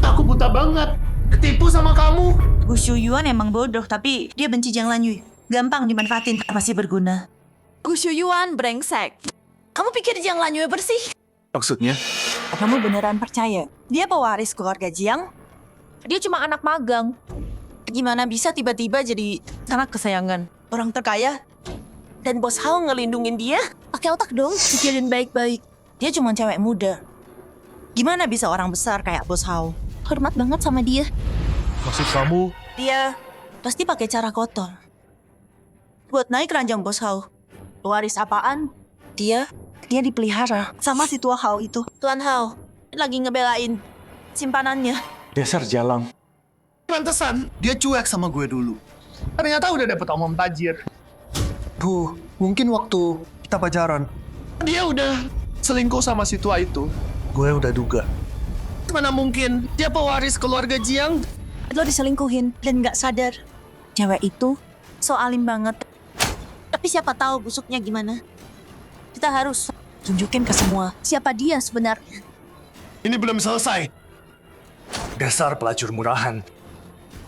Aku buta banget. Ketipu sama kamu. Gu Shuyuan emang bodoh, tapi dia benci Jiang Lanyue. Gampang dimanfaatin, pasti berguna. Gu Shuyuan brengsek. Kamu pikir Jiang Lanyue bersih? maksudnya? Kamu beneran percaya? Dia pewaris keluarga Jiang? Dia cuma anak magang. Gimana bisa tiba-tiba jadi anak kesayangan orang terkaya? Dan Bos Hao ngelindungin dia? Pakai otak dong, pikirin baik-baik. Dia cuma cewek muda. Gimana bisa orang besar kayak Bos Hao? Hormat banget sama dia. Maksud kamu? Dia pasti pakai cara kotor. Buat naik ranjang Bos Hao. Pewaris apaan? Dia dipelihara sama si tua Hao itu. Tuan Hao lagi ngebelain simpanannya. Dasar jalang. Pantesan, dia cuek sama gue dulu. Ternyata udah dapet omong tajir. Tuh, mungkin waktu kita pacaran, Dia udah selingkuh sama si tua itu. gue udah duga. Mana mungkin dia pewaris keluarga Jiang? Lo diselingkuhin dan nggak sadar. Cewek itu so alim banget. Tapi siapa tahu busuknya gimana. Kita harus tunjukin ke semua siapa dia sebenarnya. Ini belum selesai. Dasar pelacur murahan.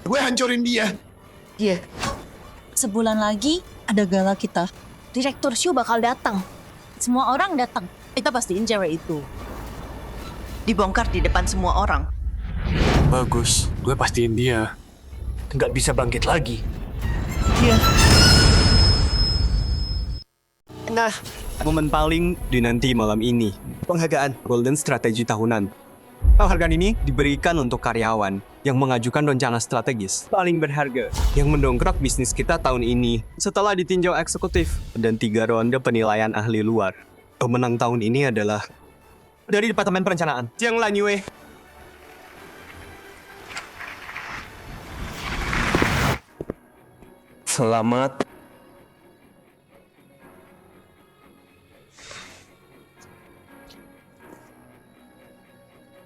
Gue hancurin dia. Iya. Sebulan lagi ada gala kita. Direktur Shu bakal datang. Semua orang datang. Kita pastiin cewek itu dibongkar di depan semua orang. Bagus, gue pastiin dia nggak bisa bangkit lagi. Iya. Nah, momen paling dinanti malam ini, penghargaan Golden Strategy Tahunan. Penghargaan ini diberikan untuk karyawan yang mengajukan rencana strategis paling berharga yang mendongkrak bisnis kita tahun ini setelah ditinjau eksekutif dan 3 ronde penilaian ahli luar. Pemenang tahun ini adalah dari Departemen Perencanaan, Jiang Lanyue. Selamat.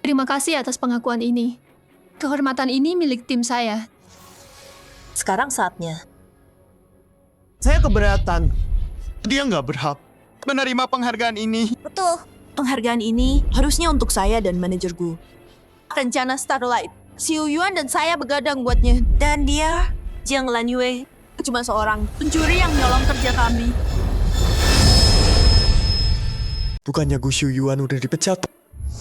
Terima kasih atas pengakuan ini. Kehormatan ini milik tim saya. Sekarang saatnya. Saya keberatan. Dia nggak berhak menerima penghargaan ini. Betul. Penghargaan ini harusnya untuk saya dan manajerku. Rencana Starlight. Xiu Yuan dan saya begadang buatnya. Dan dia, Jiang Lanyue, cuma seorang pencuri yang nyolong kerja kami. Bukannya Gu Shuyuan udah dipecat?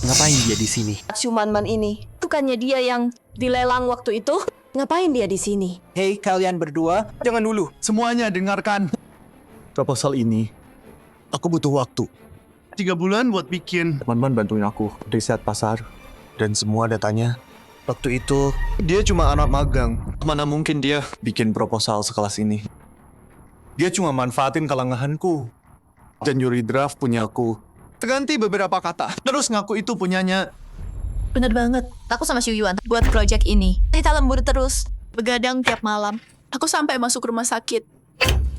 Ngapain dia di sini? Shumanman ini, bukannya dia yang dilelang waktu itu? Ngapain dia di sini? Hei kalian berdua, jangan dulu. Semuanya dengarkan. Proposal ini, aku butuh waktu. 3 bulan buat bikin. Teman-teman bantuin aku riset pasar dan semua datanya. Waktu itu, dia cuma anak magang. Mana mungkin dia bikin proposal sekelas ini? Dia cuma manfaatin kalanganku. Dan nyuri draft punya aku. Terganti beberapa kata. Terus ngaku itu punyanya. Bener banget. Aku sama Xiu Yuan buat project ini. Kita lembur terus. Begadang tiap malam. Aku sampai masuk rumah sakit.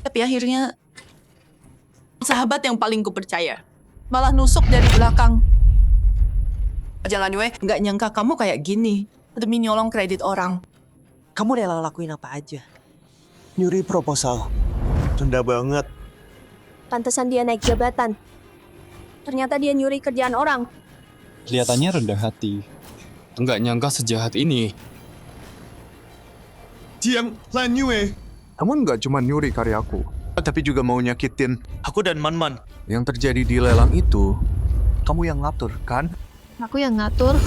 Tapi akhirnya, sahabat yang paling kupercaya malah nusuk dari belakang. Jangan Lanyue, nggak nyangka kamu kayak gini demi nyolong kredit orang. Kamu rela lakuin apa aja. Nyuri proposal. Rendah banget. Pantesan dia naik jabatan. Ternyata dia nyuri kerjaan orang. Kelihatannya rendah hati. Nggak nyangka sejahat ini. Jiang Lanyue. Kamu nggak cuma nyuri karyaku, tapi juga mau nyakitin aku dan Man-Man. Yang terjadi di lelang itu, kamu yang ngatur, kan? Aku yang ngatur.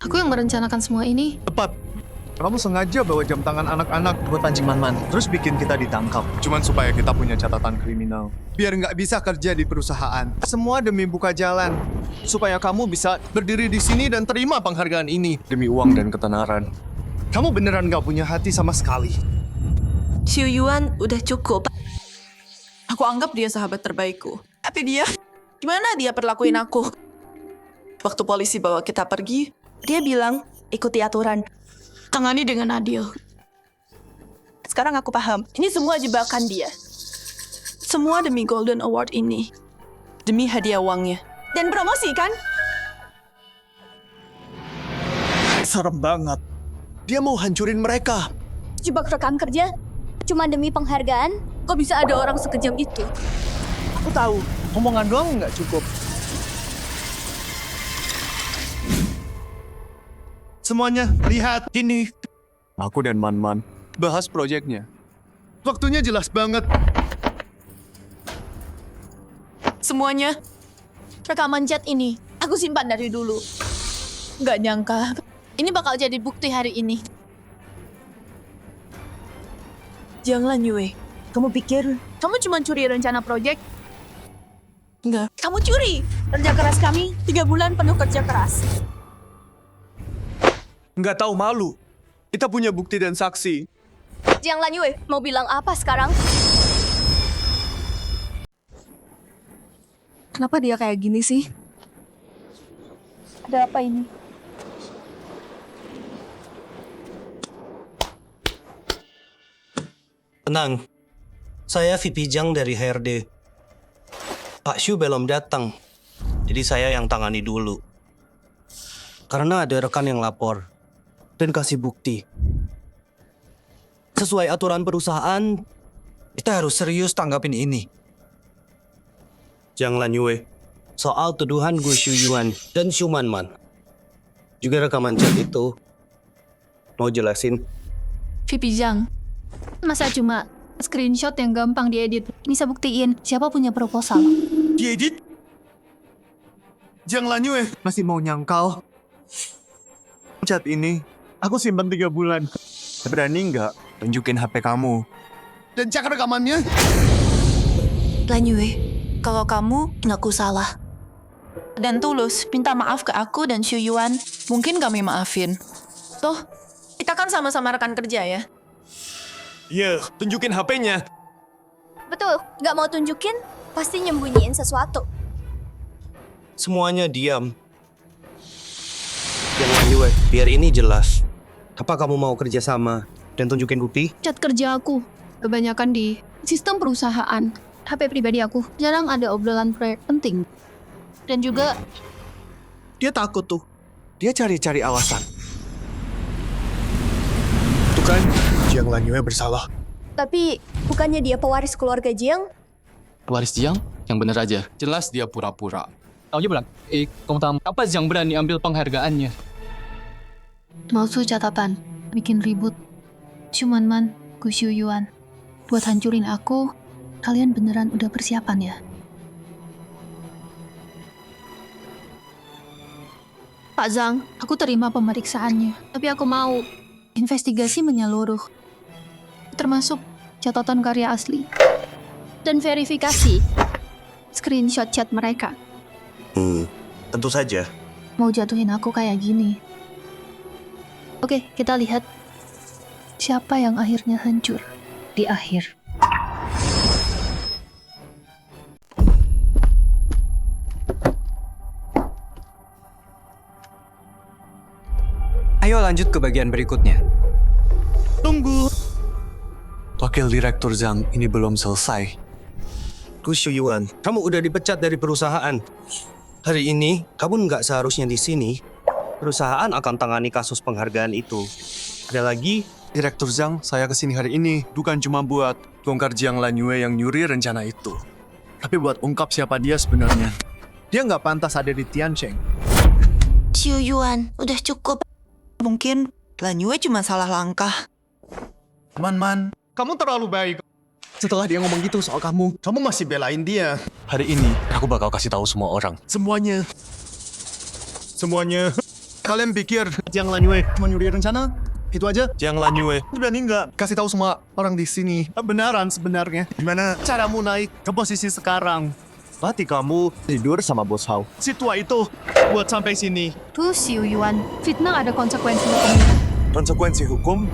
Aku yang merencanakan semua ini. Tepat. Kamu sengaja bawa jam tangan anak-anak buat pancing Man-Man, terus bikin kita ditangkap. Cuman supaya kita punya catatan kriminal. Biar nggak bisa kerja di perusahaan. Semua demi buka jalan. Supaya kamu bisa berdiri di sini dan terima penghargaan ini. Demi uang dan ketenaran. Kamu beneran nggak punya hati sama sekali. Xiu Yuan udah cukup. Aku anggap dia sahabat terbaikku. Tapi dia, gimana dia perlakuin aku? Waktu polisi bawa kita pergi, dia bilang, ikuti aturan. Tangani dengan adil. Sekarang aku paham, ini semua jebakan dia. Semua demi Golden Award ini. Demi hadiah uangnya. Dan promosi kan? Serem banget. Dia mau hancurin mereka. Jebak rekan kerja? Cuma demi penghargaan? Kok bisa ada orang sekejam itu? Aku tahu, omongan doang nggak cukup. Semuanya, lihat ini. Aku dan Man-Man bahas proyeknya. Waktunya jelas banget. Semuanya, rekaman chat ini, aku simpan dari dulu. Nggak nyangka, ini bakal jadi bukti hari ini. Jiang Lanyue, Kamu pikir Kamu cuma curi rencana proyek? enggak? Kamu curi kerja keras kami 3 bulan penuh kerja keras. Nggak tahu malu. Kita punya bukti dan saksi. Jiang Lanyue, mau bilang apa sekarang? Kenapa dia kayak gini sih? Ada apa ini? Tenang, saya VP Jiang dari HRD. Pak Shu belum datang, jadi saya yang tangani dulu. Karena ada rekan yang lapor dan kasih bukti. Sesuai aturan perusahaan, kita harus serius tanggapin ini. Jiang Lanyue, soal tuduhan Gu Shuyuan dan Xu Manman. Juga rekaman chat itu. Mau jelasin? VP Jiang, masa cuma screenshot yang gampang diedit bisa buktiin siapa punya proposal? Diedit? Jiang Lanyue masih mau nyangkal. Chat ini aku simpan 3 bulan. Berani nggak tunjukin HP kamu? Dan cek rekamannya. Lanyue, kalau kamu ngaku salah dan tulus minta maaf ke aku dan Xu Yuan, mungkin kami maafin. Toh, kita kan sama-sama rekan kerja ya. Iya, tunjukin HP-nya. Betul, nggak mau tunjukin, pasti nyembunyiin sesuatu. Semuanya diam. Jiang Lanyue, biar ini jelas. Apa kamu mau kerja sama dan tunjukin bukti? Chat kerja aku kebanyakan di sistem perusahaan. HP pribadi aku jarang ada obrolan proyek penting. Dan juga Dia takut tuh. Dia cari-cari alasan. Tuh kan, Jiang Lanyue bersalah. Tapi, bukannya dia pewaris keluarga Jiang? Pewaris Jiang? Yang bener aja. Jelas dia pura-pura. Taunya bilang, kamu tahu apa Jiang berani ambil penghargaannya? mau su catatan, bikin ribut. Cuman man, Gu Shuyuan. Buat hancurin aku, kalian beneran udah persiapan ya? Pak Zhang, aku terima pemeriksaannya. Tapi aku mau investigasi menyeluruh. Termasuk catatan karya asli. Dan verifikasi screenshot chat mereka. Tentu saja. Mau jatuhin aku kayak gini. Oke, kita lihat siapa yang akhirnya hancur di akhir. Ayo lanjut ke bagian berikutnya. Tunggu. Wakil Direktur Zhang, ini belum selesai. Gu Shuyuan, kamu udah dipecat dari perusahaan. Hari ini, kamu nggak seharusnya di sini. Perusahaan akan tangani kasus penghargaan itu. Ada lagi? Direktur Zhang, saya kesini hari ini bukan cuma buat bongkar Jiang Lanyue yang nyuri rencana itu. Tapi buat ungkap siapa dia sebenarnya. Dia nggak pantas ada di Tiancheng. Xu Yuan, udah cukup. Mungkin Lanyue cuma salah langkah. Man, kamu terlalu baik. Setelah dia ngomong gitu soal kamu masih belain dia. Hari ini, aku bakal kasih tahu semua orang. Semuanya. Kalian pikir Jiang Lanyue cuma nyuri rencana? Itu aja? Jiang Lanyue berani nggak kasih tahu semua orang di sini benaran sebenarnya. Gimana caramu naik ke posisi sekarang? Berarti kamu tidur sama bos Hao. Si tua itu buat sampai sini. Tuh Xu Yuan, fitnah ada konsekuensi hukumnya. Konsekuensi hukum?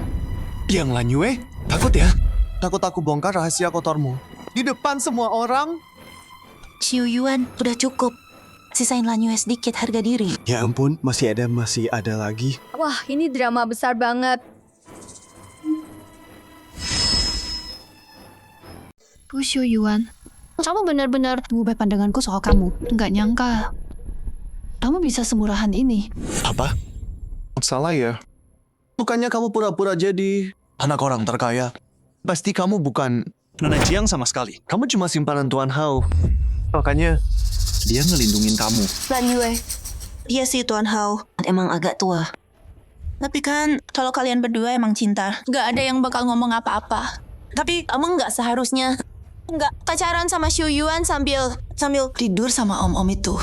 Jiang Lanyue? Takut ya? Takut aku bongkar rahasia kotormu di depan semua orang? Xu Yuan, udah cukup. Sisain Lanyue sedikit harga diri. Ya ampun, masih ada lagi. Wah, ini drama besar banget. Gu Shuyuan, kamu benar-benar mengubah pandanganku soal kamu. Nggak nyangka kamu bisa semurahan ini. Apa? Salah ya? Bukannya kamu pura-pura jadi anak orang terkaya? Pasti kamu bukan Nona Jiang sama sekali. Kamu cuma simpanan Tuan Hao. Makanya dia ngelindungin kamu. Lanyue, dia sih Tuan Hao emang agak tua. Tapi kan kalau kalian berdua emang cinta, gak ada yang bakal ngomong apa-apa. Tapi kamu gak seharusnya nggak pacaran sama Xu Yuan sambil tidur sama om-om itu.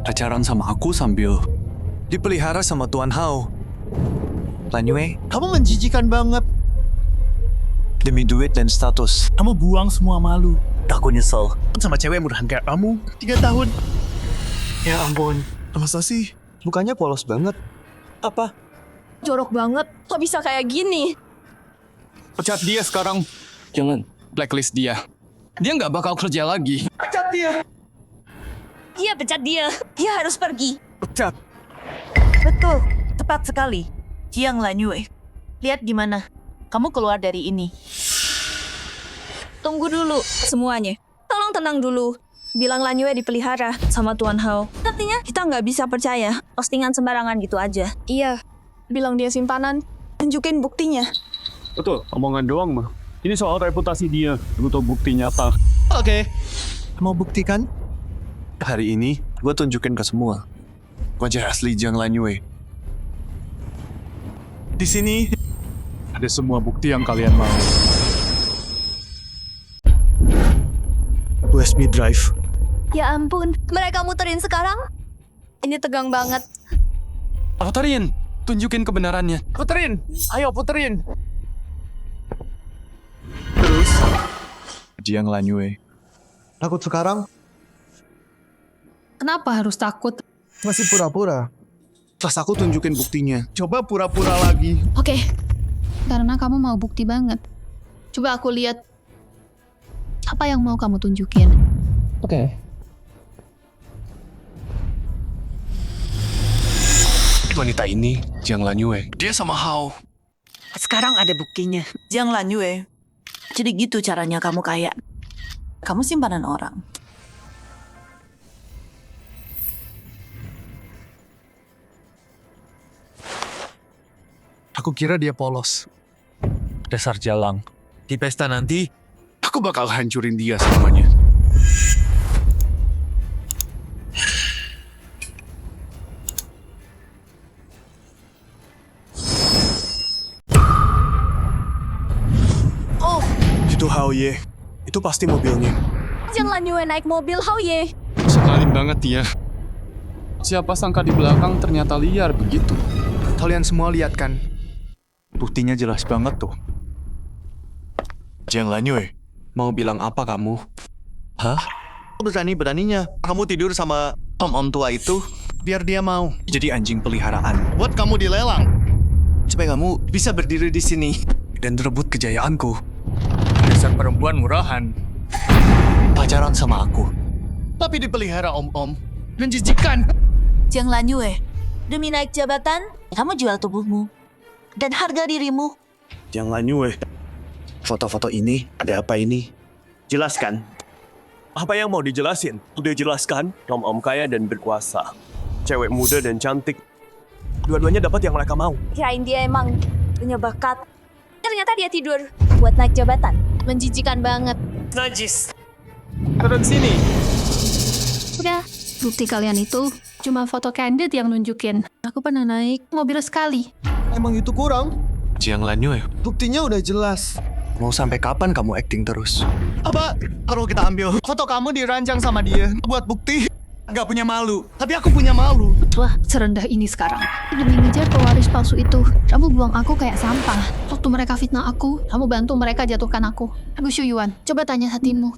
Pacaran sama aku sambil dipelihara sama Tuan Hao. Lanyue, kamu menjijikan banget. Demi duit dan status. Kamu buang semua malu. Aku nyesel. Sama cewek murahan kayak kamu. 3 tahun. Ya ampun. Masa sih? Mukanya polos banget. Apa? Jorok banget. Kok bisa kayak gini? Pecat dia sekarang. Jangan. Blacklist dia. Dia nggak bakal kerja lagi. Pecat dia. Iya, pecat dia. Dia harus pergi. Pecat. Betul, tepat sekali. Jiang Lanyue, lihat gimana kamu keluar dari ini. Tunggu dulu semuanya. Tolong tenang dulu. Bilang Lanyue dipelihara sama Tuan Hao. Artinya kita nggak bisa percaya postingan sembarangan gitu aja. Iya, bilang dia simpanan. Tunjukin buktinya. Betul, omongan doang mah. Ini soal reputasi dia, butuh bukti nyata. Oke. Mau buktikan? Hari ini, gue tunjukin ke semua. Wajah asli Jiang Lanyue. Di sini ada semua bukti yang kalian mau. USB drive. Ya ampun, mereka muterin sekarang? Ini tegang banget. Puterin, tunjukin kebenarannya. Puterin, ayo puterin. Terus, Jiang Lanyue. Takut sekarang? Kenapa harus takut? Masih pura-pura. Terus aku tunjukin buktinya. Coba pura-pura lagi. Oke, karena kamu mau bukti banget. Coba aku lihat apa yang mau kamu tunjukin. Oke. Wanita ini, Jiang Lanyue. Dia sama Hao. Sekarang ada buktinya. Jiang Lanyue. Jadi gitu caranya kamu kaya. Kamu simpanan orang. Aku kira dia polos. Dasar jalang. Di pesta nanti, aku bakal hancurin dia semuanya. Oh, Itu Hao Ye. Itu pasti mobilnya. Jiang Lanyue naik mobil Hao Ye. Sekalin banget dia. Siapa sangka di belakang ternyata liar begitu. Kalian semua lihat kan? Buktinya jelas banget tuh. Jiang Lanyue, mau bilang apa kamu? Hah? Berani-beraninya kamu tidur sama om tua itu biar dia mau jadi anjing peliharaan. Buat kamu dilelang. Supaya kamu bisa berdiri di sini dan rebut kejayaanku. Dasar perempuan murahan. Pacaran sama aku. Tapi dipelihara om-om. Menjijikan. Jiang Lanyue, demi naik jabatan, kamu jual tubuhmu dan harga dirimu. Jiang Lanyue, foto-foto ini ada apa ini? Jelaskan. Apa yang mau dijelasin? Udah jelaskan, om-om kaya dan berkuasa. Cewek muda dan cantik. Dua-duanya dapat yang mereka mau. Kirain dia emang punya bakat. Ternyata dia tidur buat naik jabatan. Menjijikan banget. Najis. Turun sini. Udah, bukti kalian itu cuma foto candid yang nunjukin. Aku pernah naik mobil sekali. Emang itu kurang? Jiang Lanyue, buktinya udah jelas. Mau sampai kapan kamu acting terus? Apa? Kalau kita ambil foto kamu diranjang sama dia buat bukti. Gak punya malu. Tapi aku punya malu. Wah, serendah ini sekarang. Demi ngejar pewaris palsu itu, kamu buang aku kayak sampah. Waktu mereka fitnah aku, kamu bantu mereka jatuhkan aku. Gu Shuyuan, coba tanya hatimu.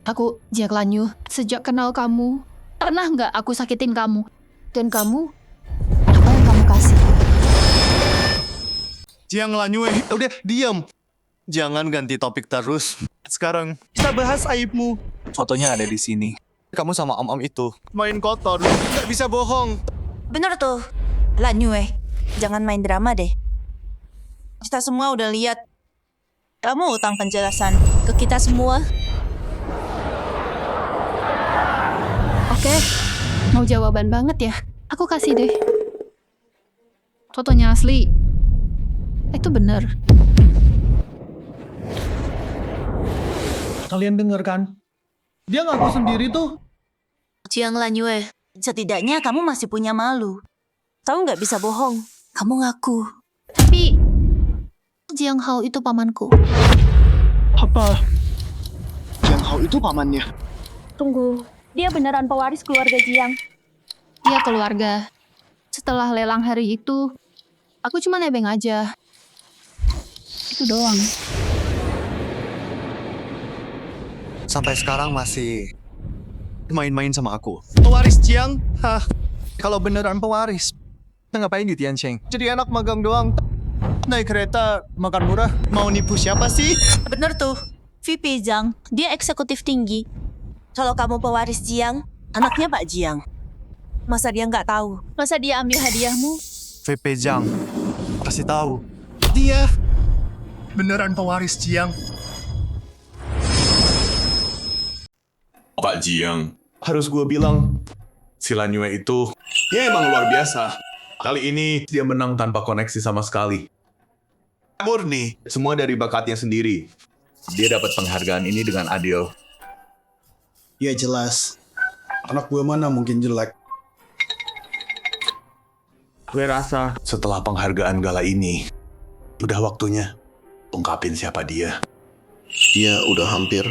Aku, Jiang Lanyue, sejak kenal kamu, pernah nggak aku sakitin kamu? Dan kamu, apa yang kamu kasih? Jiang Lanyue, udah diam. Jangan ganti topik terus. Sekarang kita bahas aibmu. Fotonya ada di sini. Kamu sama om-om itu main kotor. Gak bisa bohong. Bener tuh, Lanyue. Jangan main drama deh. Kita semua udah lihat. Kamu utang penjelasan ke kita semua. Oke, mau jawaban banget ya? Aku kasih deh. Fotonya asli. Itu bener. Kalian denger kan? Dia ngaku sendiri tuh. Jiang Lanyue, setidaknya kamu masih punya malu. Tahu nggak bisa bohong. Kamu ngaku. Tapi Jiang Hao itu pamanku. Apa? Jiang Hao itu pamannya? Tunggu, dia beneran pewaris keluarga Jiang. Dia keluarga. Setelah lelang hari itu, aku cuma nebeng aja. Itu doang. Sampai sekarang masih main-main sama aku. Pewaris Jiang? Hah, kalau beneran pewaris, ngapain di Tiansheng? Jadi anak magang doang. Naik kereta, makan murah, mau nipu siapa sih? Bener tuh, VP Jiang, dia eksekutif tinggi. Kalau kamu pewaris Jiang, anaknya Pak Jiang. Masa dia nggak tahu? Masa dia ambil hadiahmu? VP Jiang, kasih tahu. Dia beneran pewaris Jiang. Pak Jiang, harus gue bilang, si Lanyue itu, dia emang luar biasa. Kali ini dia menang tanpa koneksi sama sekali. Murni, semua dari bakatnya sendiri. Dia dapat penghargaan ini dengan adil. Ya jelas. Anak gue mana mungkin jelek. Gue rasa setelah penghargaan gala ini, udah waktunya ungkapin siapa dia. Dia udah hampir.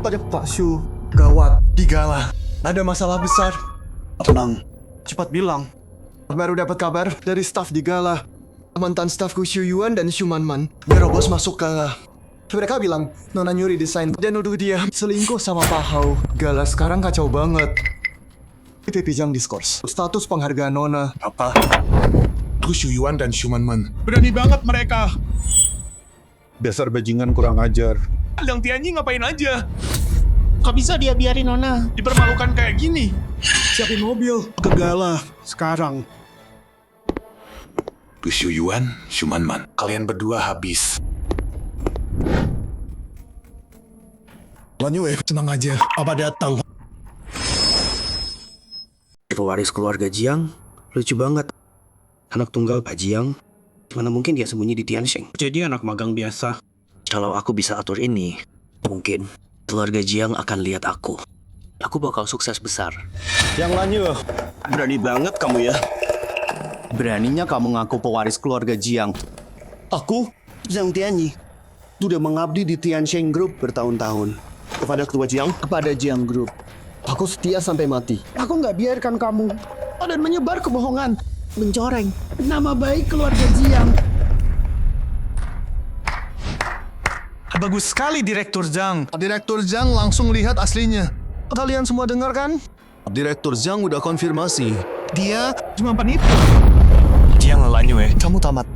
Pada Pak Shu, gawat. Di gala, ada masalah besar. Tenang. Cepat bilang. Baru dapat kabar dari staf di gala. Mantan stafku Xu Yuan dan Xu Manman nerobos masuk ke... Mereka bilang Nona nyuri desain dan nuduh dia selingkuh sama Pak Hao. Gala sekarang kacau banget. VP Jiang diskors. Status penghargaan Nona. Apa? Itu Xu Yuan dan Xu Manman. Berani banget mereka. Dasar bajingan kurang ajar. Liang Tianyi ngapain aja? Kok bisa dia biarin Nona dipermalukan kayak gini? Siapin mobil ke gala sekarang. Itu Xu Yuan, Xu Manman. Kalian berdua habis. Lanyue, tenang aja. Apa datang? Pewaris keluarga Jiang, lucu banget. Anak tunggal Pak Jiang, mana mungkin dia sembunyi di Tiansheng. Jadi anak magang biasa. Kalau aku bisa atur ini, mungkin keluarga Jiang akan lihat aku. Aku bakal sukses besar. Yang Lanyue, berani banget kamu ya. Beraninya kamu ngaku pewaris keluarga Jiang. Aku, Zhang Tianyi, sudah mengabdi di Tiansheng Group bertahun-tahun. Kepada ketua Jiang, kepada Jiang Group. Aku setia sampai mati. Aku nggak biarkan kamu dan menyebar kebohongan, mencoreng nama baik keluarga Jiang. Bagus sekali, Direktur Zhang. Direktur Zhang langsung lihat aslinya. Kalian semua dengar kan? Direktur Zhang udah konfirmasi. Dia cuma penipu. Jiang Lanyue, kamu tamat.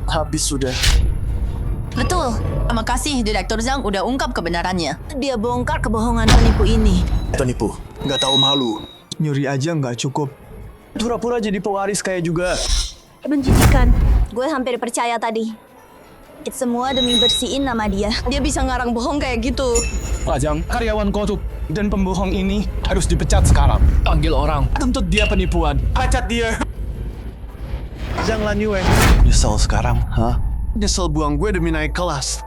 Habis sudah. Betul. Terima kasih Direktur Zhang udah ungkap kebenarannya. Dia bongkar kebohongan penipu ini. Penipu, nggak tahu malu. Nyuri aja nggak cukup. Pura-pura jadi pewaris kayak juga. Menjijikan. Gue hampir percaya tadi. Itu semua demi bersihin nama dia. Dia bisa ngarang bohong kayak gitu. Pak Jiang, karyawan korup dan pembohong ini harus dipecat sekarang. Panggil orang, tuntut dia penipuan. Pecat dia. Zhang Lanyue. Nyesel sekarang, hah? Nyesel buang gue demi naik kelas.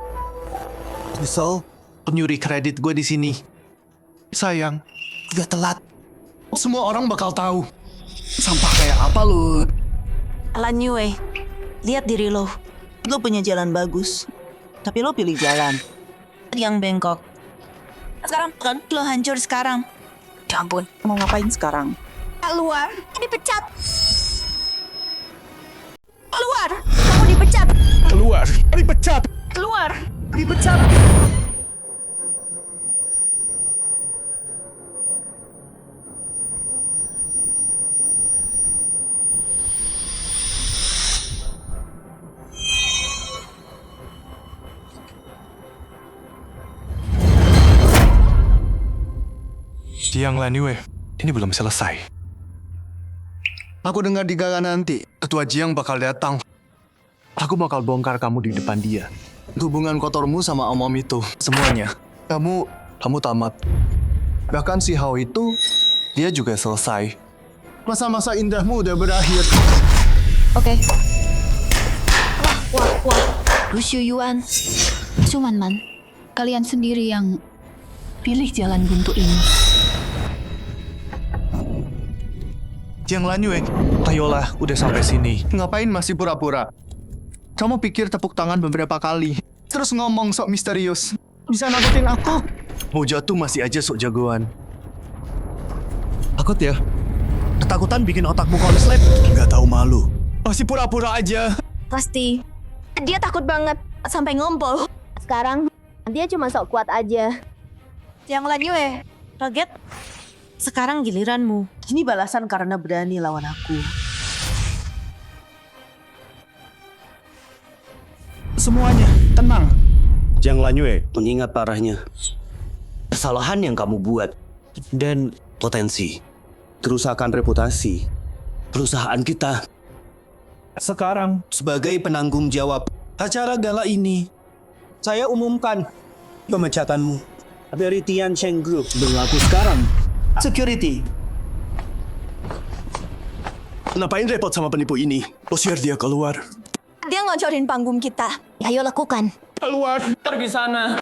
Nyesel penyuri kredit gue di sini. Sayang, udah telat. Semua orang bakal tahu. Sampah kayak apa lu? Lanyue, lihat diri lo. Lo punya jalan bagus. Tapi lo pilih jalan yang bengkok. Sekarang kan lo hancur sekarang. Ya ampun, mau ngapain sekarang? Keluar, dipecat. Keluar, kamu dipecat. Keluar, dipecat. Keluar, dipecat. Jiang Lanyue, ini belum selesai. Aku dengar di gala nanti, Ketua Jiang bakal datang. Aku bakal bongkar kamu di depan dia. Hubungan kotormu sama om-om itu, semuanya. Kamu tamat. Bahkan si Hao itu, dia juga selesai. Masa-masa indahmu udah berakhir. Oke. Wah. Xu Yuan, Xu Manman, kalian sendiri yang pilih jalan buntu ini. Jiang Lanyue, ayolah, udah sampai sini. Ngapain masih pura-pura? Kamu pikir tepuk tangan beberapa kali, terus ngomong sok misterius. Bisa nakutin aku? Mau jatuh masih aja sok jagoan. Takut ya? Ketakutan bikin otakmu konslet. Gak tahu malu. Masih pura-pura aja. Pasti. Dia takut banget sampai ngompol. Sekarang dia cuma sok kuat aja. Jiang Lanyue, kaget? Sekarang giliranmu. Ini balasan karena berani lawan aku. Semuanya, tenang. Jiang Lanyue, mengingat parahnya kesalahan yang kamu buat dan potensi kerusakan reputasi perusahaan kita. Sekarang, sebagai penanggung jawab acara gala ini, saya umumkan pemecatanmu dari Tiancheng Group. Berlaku sekarang. Security. Ngapain repot sama penipu ini? Usir dia keluar. Dia ngoncorin panggung kita. Ayo lakukan. Keluar, pergi sana.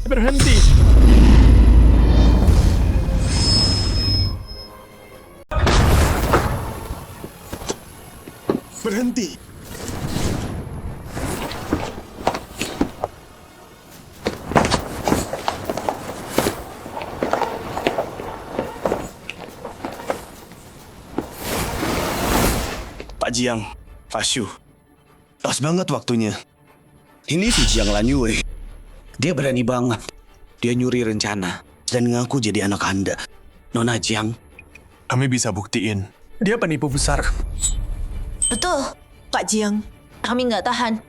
Berhenti. Berhenti. Pak Jiang, Pak Shu. Pas banget waktunya. Ini si Jiang Lanyue. Dia berani banget. Dia nyuri rencana dan ngaku jadi anak Anda. Nona Jiang. Kami bisa buktiin. Dia penipu besar. Betul, Pak Jiang. Kami nggak tahan.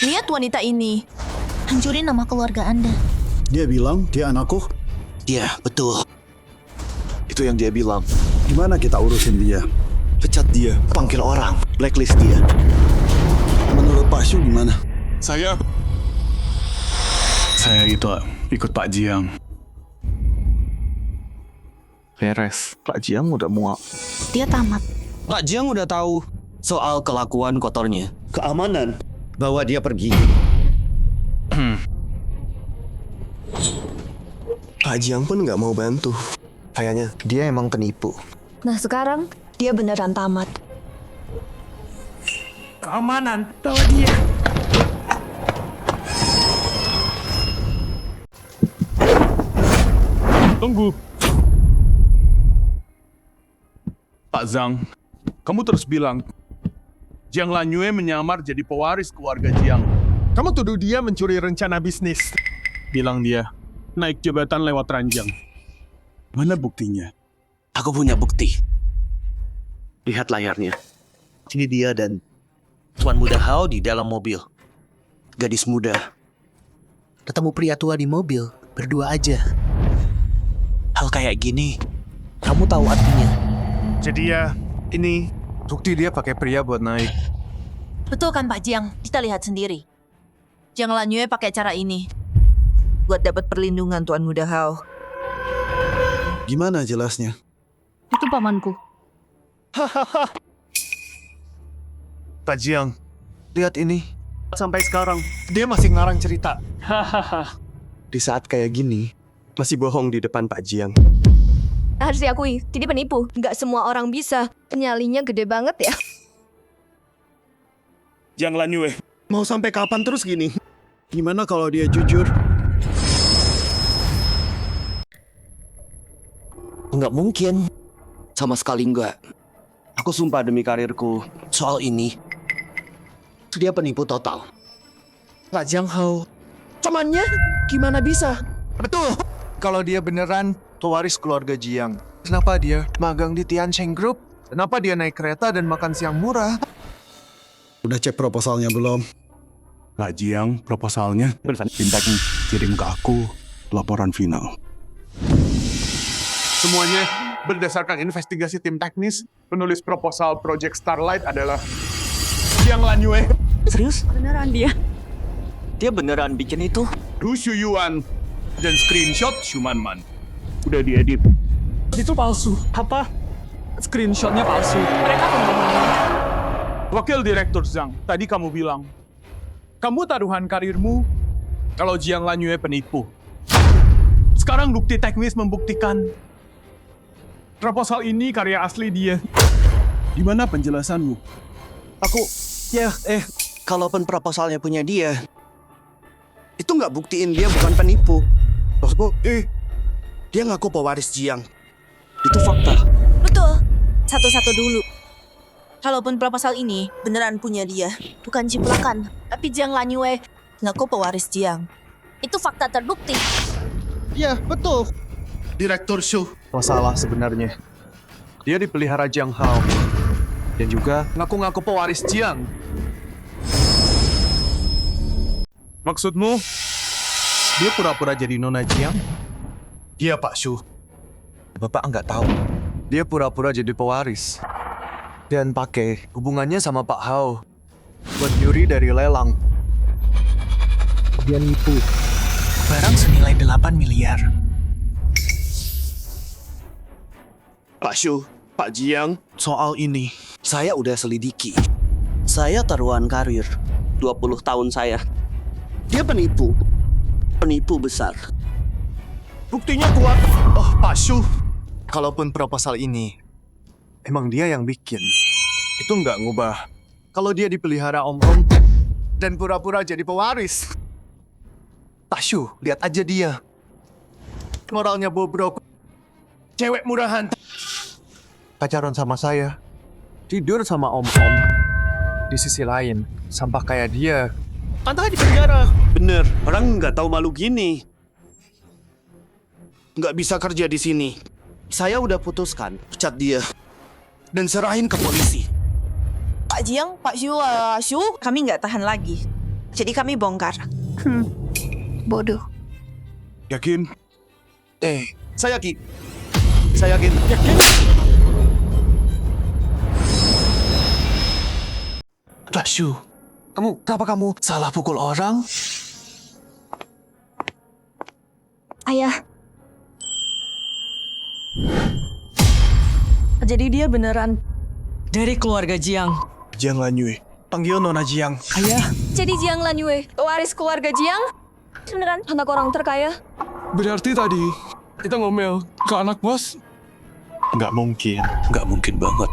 Lihat wanita ini. Hancurin nama keluarga Anda. Dia bilang dia anakku. Iya, betul. Itu yang dia bilang. Gimana kita urusin dia? Pecat dia, panggil orang, blacklist dia. Menurut Pak Shu gimana? Saya itu ikut Pak Jiang. Beres. Pak Jiang udah muak. Dia tamat. Pak Jiang udah tahu soal kelakuan kotornya, keamanan, bawa dia pergi. Pak Jiang pun nggak mau bantu. Kayaknya dia emang penipu. Nah sekarang, dia beneran tamat. Keamanan, bawa dia. Tunggu. Pak Zhang, kamu terus bilang Jiang Lanyue menyamar jadi pewaris keluarga Jiang. Kamu tuduh dia mencuri rencana bisnis. Bilang dia naik jabatan lewat ranjang. Mana buktinya? Aku punya bukti. Lihat layarnya. Ini dia dan Tuan Muda Hao di dalam mobil. Gadis muda. Ketemu pria tua di mobil, berdua aja. Hal kayak gini, kamu tahu artinya. Jadi ya, ini bukti dia pakai pria buat naik. Betul kan Pak Jiang? Kita lihat sendiri. Jiang Lanyue pakai cara ini buat dapat perlindungan Tuan Muda Hao. Gimana jelasnya? Itu pamanku. Pak Jiang, lihat ini. Sampai sekarang, dia masih ngarang cerita. Di saat kayak gini, masih bohong di depan Pak Jiang. Harus diakui, jadi penipu. Nggak semua orang bisa. Nyalinya gede banget ya. Jiang Lanyue, Mau sampai kapan terus gini? Gimana kalau dia jujur? Nggak mungkin. Sama sekali nggak. Aku sumpah demi karirku, soal ini, dia penipu total. Pak Jiang Hao, temannya gimana bisa? Betul. Kalau dia beneran pewaris keluarga Jiang, kenapa dia magang di Tiancheng Group? Kenapa dia naik kereta dan makan siang murah? Udah cek proposalnya belum? Pak Jiang, proposalnya. Tim teknik kirim ke aku laporan final. Semuanya berdasarkan investigasi tim teknis, penulis proposal Project Starlight adalah Jiang Lanyue. Serius? Beneran dia. Dia beneran bikin itu? Du Shuyuan dan screenshot Shumanman. Udah diedit. Itu palsu. Apa? Screenshotnya palsu. Mereka pembohong. Wakil Direktur Zhang, tadi kamu bilang, kamu taruhan karirmu kalau Jiang Lanyue penipu. Sekarang bukti teknis membuktikan proposal ini karya asli dia. Di mana penjelasanmu? Kalaupun proposalnya punya dia, itu nggak buktiin dia bukan penipu. Maksudku, dia ngaku pewaris Jiang. Itu fakta. Betul. Satu-satu dulu. Kalaupun proposal ini beneran punya dia, bukan ciplakan, tapi Jiang Lanyue ngaku pewaris Jiang. Itu fakta terbukti. Ya, betul. Direktur Shu. Masalah sebenarnya. Dia dipelihara Jiang Hao. Dan juga ngaku-ngaku pewaris Jiang. Maksudmu? Dia pura-pura jadi Nona Jiang? Iya, Pak Shu. Bapak nggak tahu. Dia pura-pura jadi pewaris. Dan pakai hubungannya sama Pak Hao. Buat nyuri dari lelang. Dia nipu. Barang senilai 8 miliar. Pak Shu, Pak Jiang, Soal ini, saya udah selidiki. Saya taruhan karir. 20 tahun saya. Dia penipu. Penipu besar. Buktinya kuat. Oh, Pak Shu. Kalaupun proposal ini emang dia yang bikin, itu nggak ngubah kalau dia dipelihara om-om dan pura-pura jadi pewaris. Pak Shu, lihat aja dia. Moralnya bobrok. Cewek murahan. Pacaran sama saya. Tidur sama om-om. Di sisi lain, sampah kayak dia. Pantai di penjara. Bener, orang nggak tahu malu gini. Nggak bisa kerja di sini. Saya udah putuskan, pecat dia. Dan serahin ke polisi. Pak Jiang, Pak Shu, kami nggak tahan lagi. Jadi kami bongkar. Bodoh. Yakin? Saya yakin. Saya yakin. Shu, kenapa kamu salah pukul orang? Ayah. Jadi dia beneran dari keluarga Jiang. Jiang Lanyue. Panggil Nona Jiang. Ayah. Jadi Jiang Lanyue, pewaris keluarga Jiang? Beneran anak orang terkaya? Berarti tadi kita ngomel ke anak bos? Nggak mungkin. Nggak mungkin banget.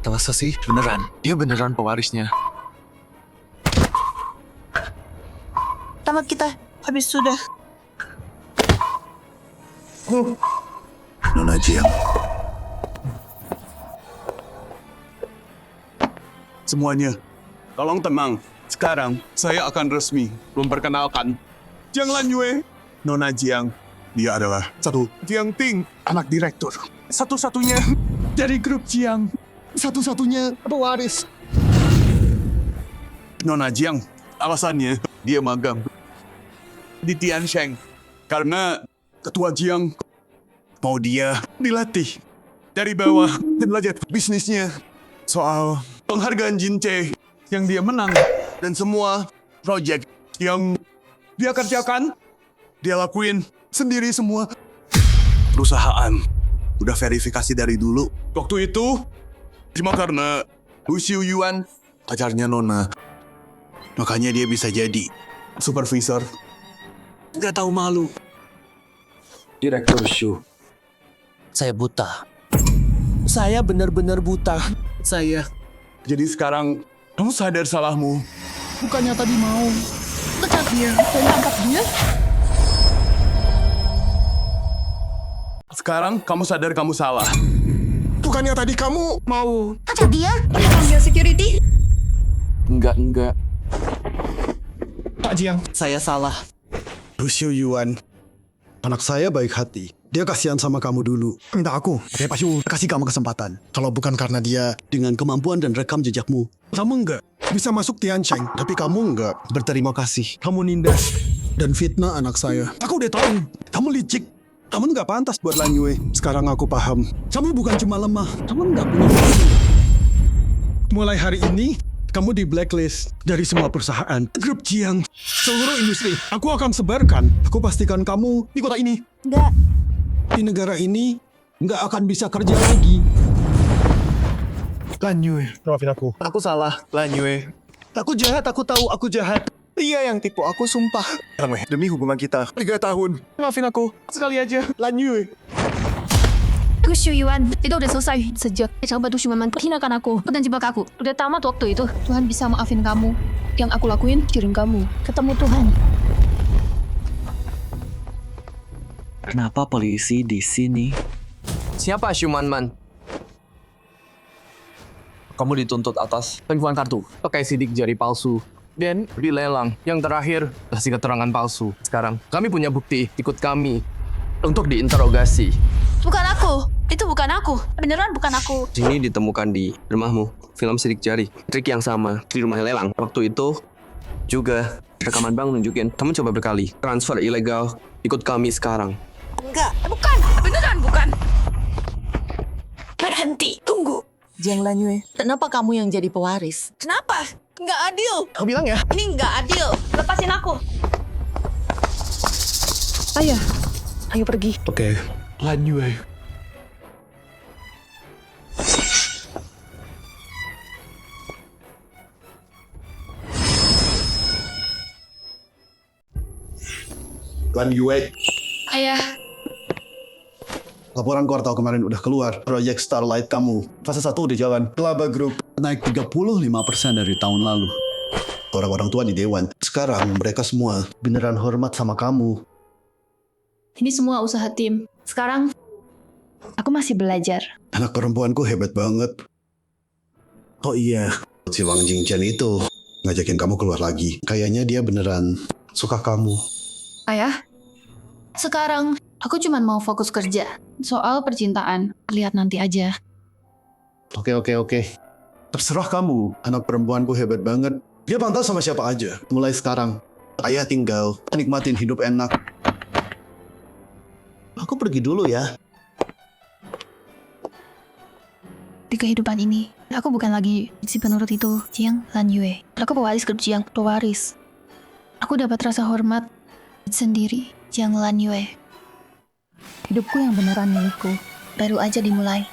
Masa sih? Beneran. Dia beneran pewarisnya. Tamat kita, habis sudah. Nona Jiang. Semuanya, tolong tenang. Sekarang, saya akan resmi memperkenalkan Jiang Lanyue, Nona Jiang. Dia adalah Jiang Ting, anak direktur. Satu-satunya dari grup Jiang. Satu-satunya pewaris. Nona Jiang. Alasannya, dia magang di Tiansheng. Karena ketua Jiang mau dia dilatih dari bawah dan belajar bisnisnya. Soal penghargaan Jinche yang dia menang. Dan semua project yang dia kerjakan, dia lakuin sendiri semua. Perusahaan udah verifikasi dari dulu. Waktu itu, cuma karena Wu Xiu Yuan, pacarnya Nona. Makanya dia bisa jadi supervisor. Gak tahu malu. Direktur Shu. Saya buta. Saya benar-benar buta. Saya. Jadi sekarang, kamu sadar salahmu. Bukannya tadi mau pecat dia dan tangkap dia? Sekarang kamu sadar kamu salah. Bukannya tadi kamu mau Pecat dia? Panggil security? Enggak. Pak Jiang. Saya salah. Wu Xiu Yuan. Anak saya baik hati. Dia kasihan sama kamu dulu. Minta aku. Oke, Pak Shu, kasih kamu kesempatan. Kalau bukan karena dia dengan kemampuan dan rekam jejakmu. Kamu enggak bisa masuk Tiansheng. Tapi kamu enggak berterima kasih. Kamu nindas dan fitnah anak saya. Aku udah tahu. Kamu licik. Kamu nggak pantas buat Lanyue. Sekarang aku paham. Kamu bukan cuma lemah. Kamu nggak punya hati. Mulai hari ini, kamu di blacklist dari semua perusahaan. Grup Jiang. Seluruh industri. Aku akan sebarkan. Aku pastikan kamu di kota ini. Enggak. Di negara ini, nggak akan bisa kerja lagi. Lanyue. Maafin aku. Aku salah, Lanyue. Aku jahat, aku tahu aku jahat. Dia yang tipu aku, sumpah. Demi hubungan kita 3 tahun. Maafin aku. Sekali aja. Lanyue. Wu Xiu Yuan, itu udah selesai. Sejak coba Wu Xiu Yuan hinakan aku dan jebak aku. Udah tamat waktu itu. Tuhan bisa maafin kamu. Yang aku lakuin, kirim kamu ketemu Tuhan. Kenapa polisi di sini? Siapa Shumanman? Kamu dituntut atas penipuan kartu, pakai sidik jari palsu, Dan dilelang. Yang terakhir, kasih keterangan palsu. Sekarang, kami punya bukti. Ikut kami untuk diinterogasi. Bukan aku. Itu bukan aku. Beneran bukan aku. Sini ditemukan di rumahmu. Film sidik jari. Trik yang sama di rumah lelang. Waktu itu juga rekaman bank nunjukin. Kamu coba berkali. Transfer ilegal. Ikut kami sekarang. Enggak. Bukan. Beneran bukan. Berhenti. Tunggu. Jiang Lanyue, kenapa kamu yang jadi pewaris? Kenapa? Nggak adil. Aku bilang ya. Ini nggak adil. Lepasin aku. Ayah, ayo pergi. Oke. Lanyue. Lan Yue, Ayah, laporan kuartal kemarin udah keluar. Proyek Starlight kamu, fase 1 udah jalan. Laba Group naik 35% dari tahun lalu. Orang-orang tua di Dewan, sekarang mereka semua beneran hormat sama kamu. ini semua usaha tim. Sekarang, aku masih belajar. Anak perempuanku hebat banget. Oh iya, si Wang Jingchen itu ngajakin kamu keluar lagi. Kayaknya dia beneran suka kamu. Ayah, sekarang aku cuma mau fokus kerja. Soal percintaan, lihat nanti aja. Oke. Terserah kamu. Anak perempuanku hebat banget. Dia pantas sama siapa aja. Mulai sekarang, ayah tinggal nikmatin hidup enak. Aku pergi dulu ya. Di kehidupan ini, aku bukan lagi si penurut itu, Jiang Lanyue. Aku pewaris grup Jiang, pewaris. Aku dapat rasa hormat sendiri, Jiang Lanyue. Hidupku yang beneran milikku, baru aja dimulai.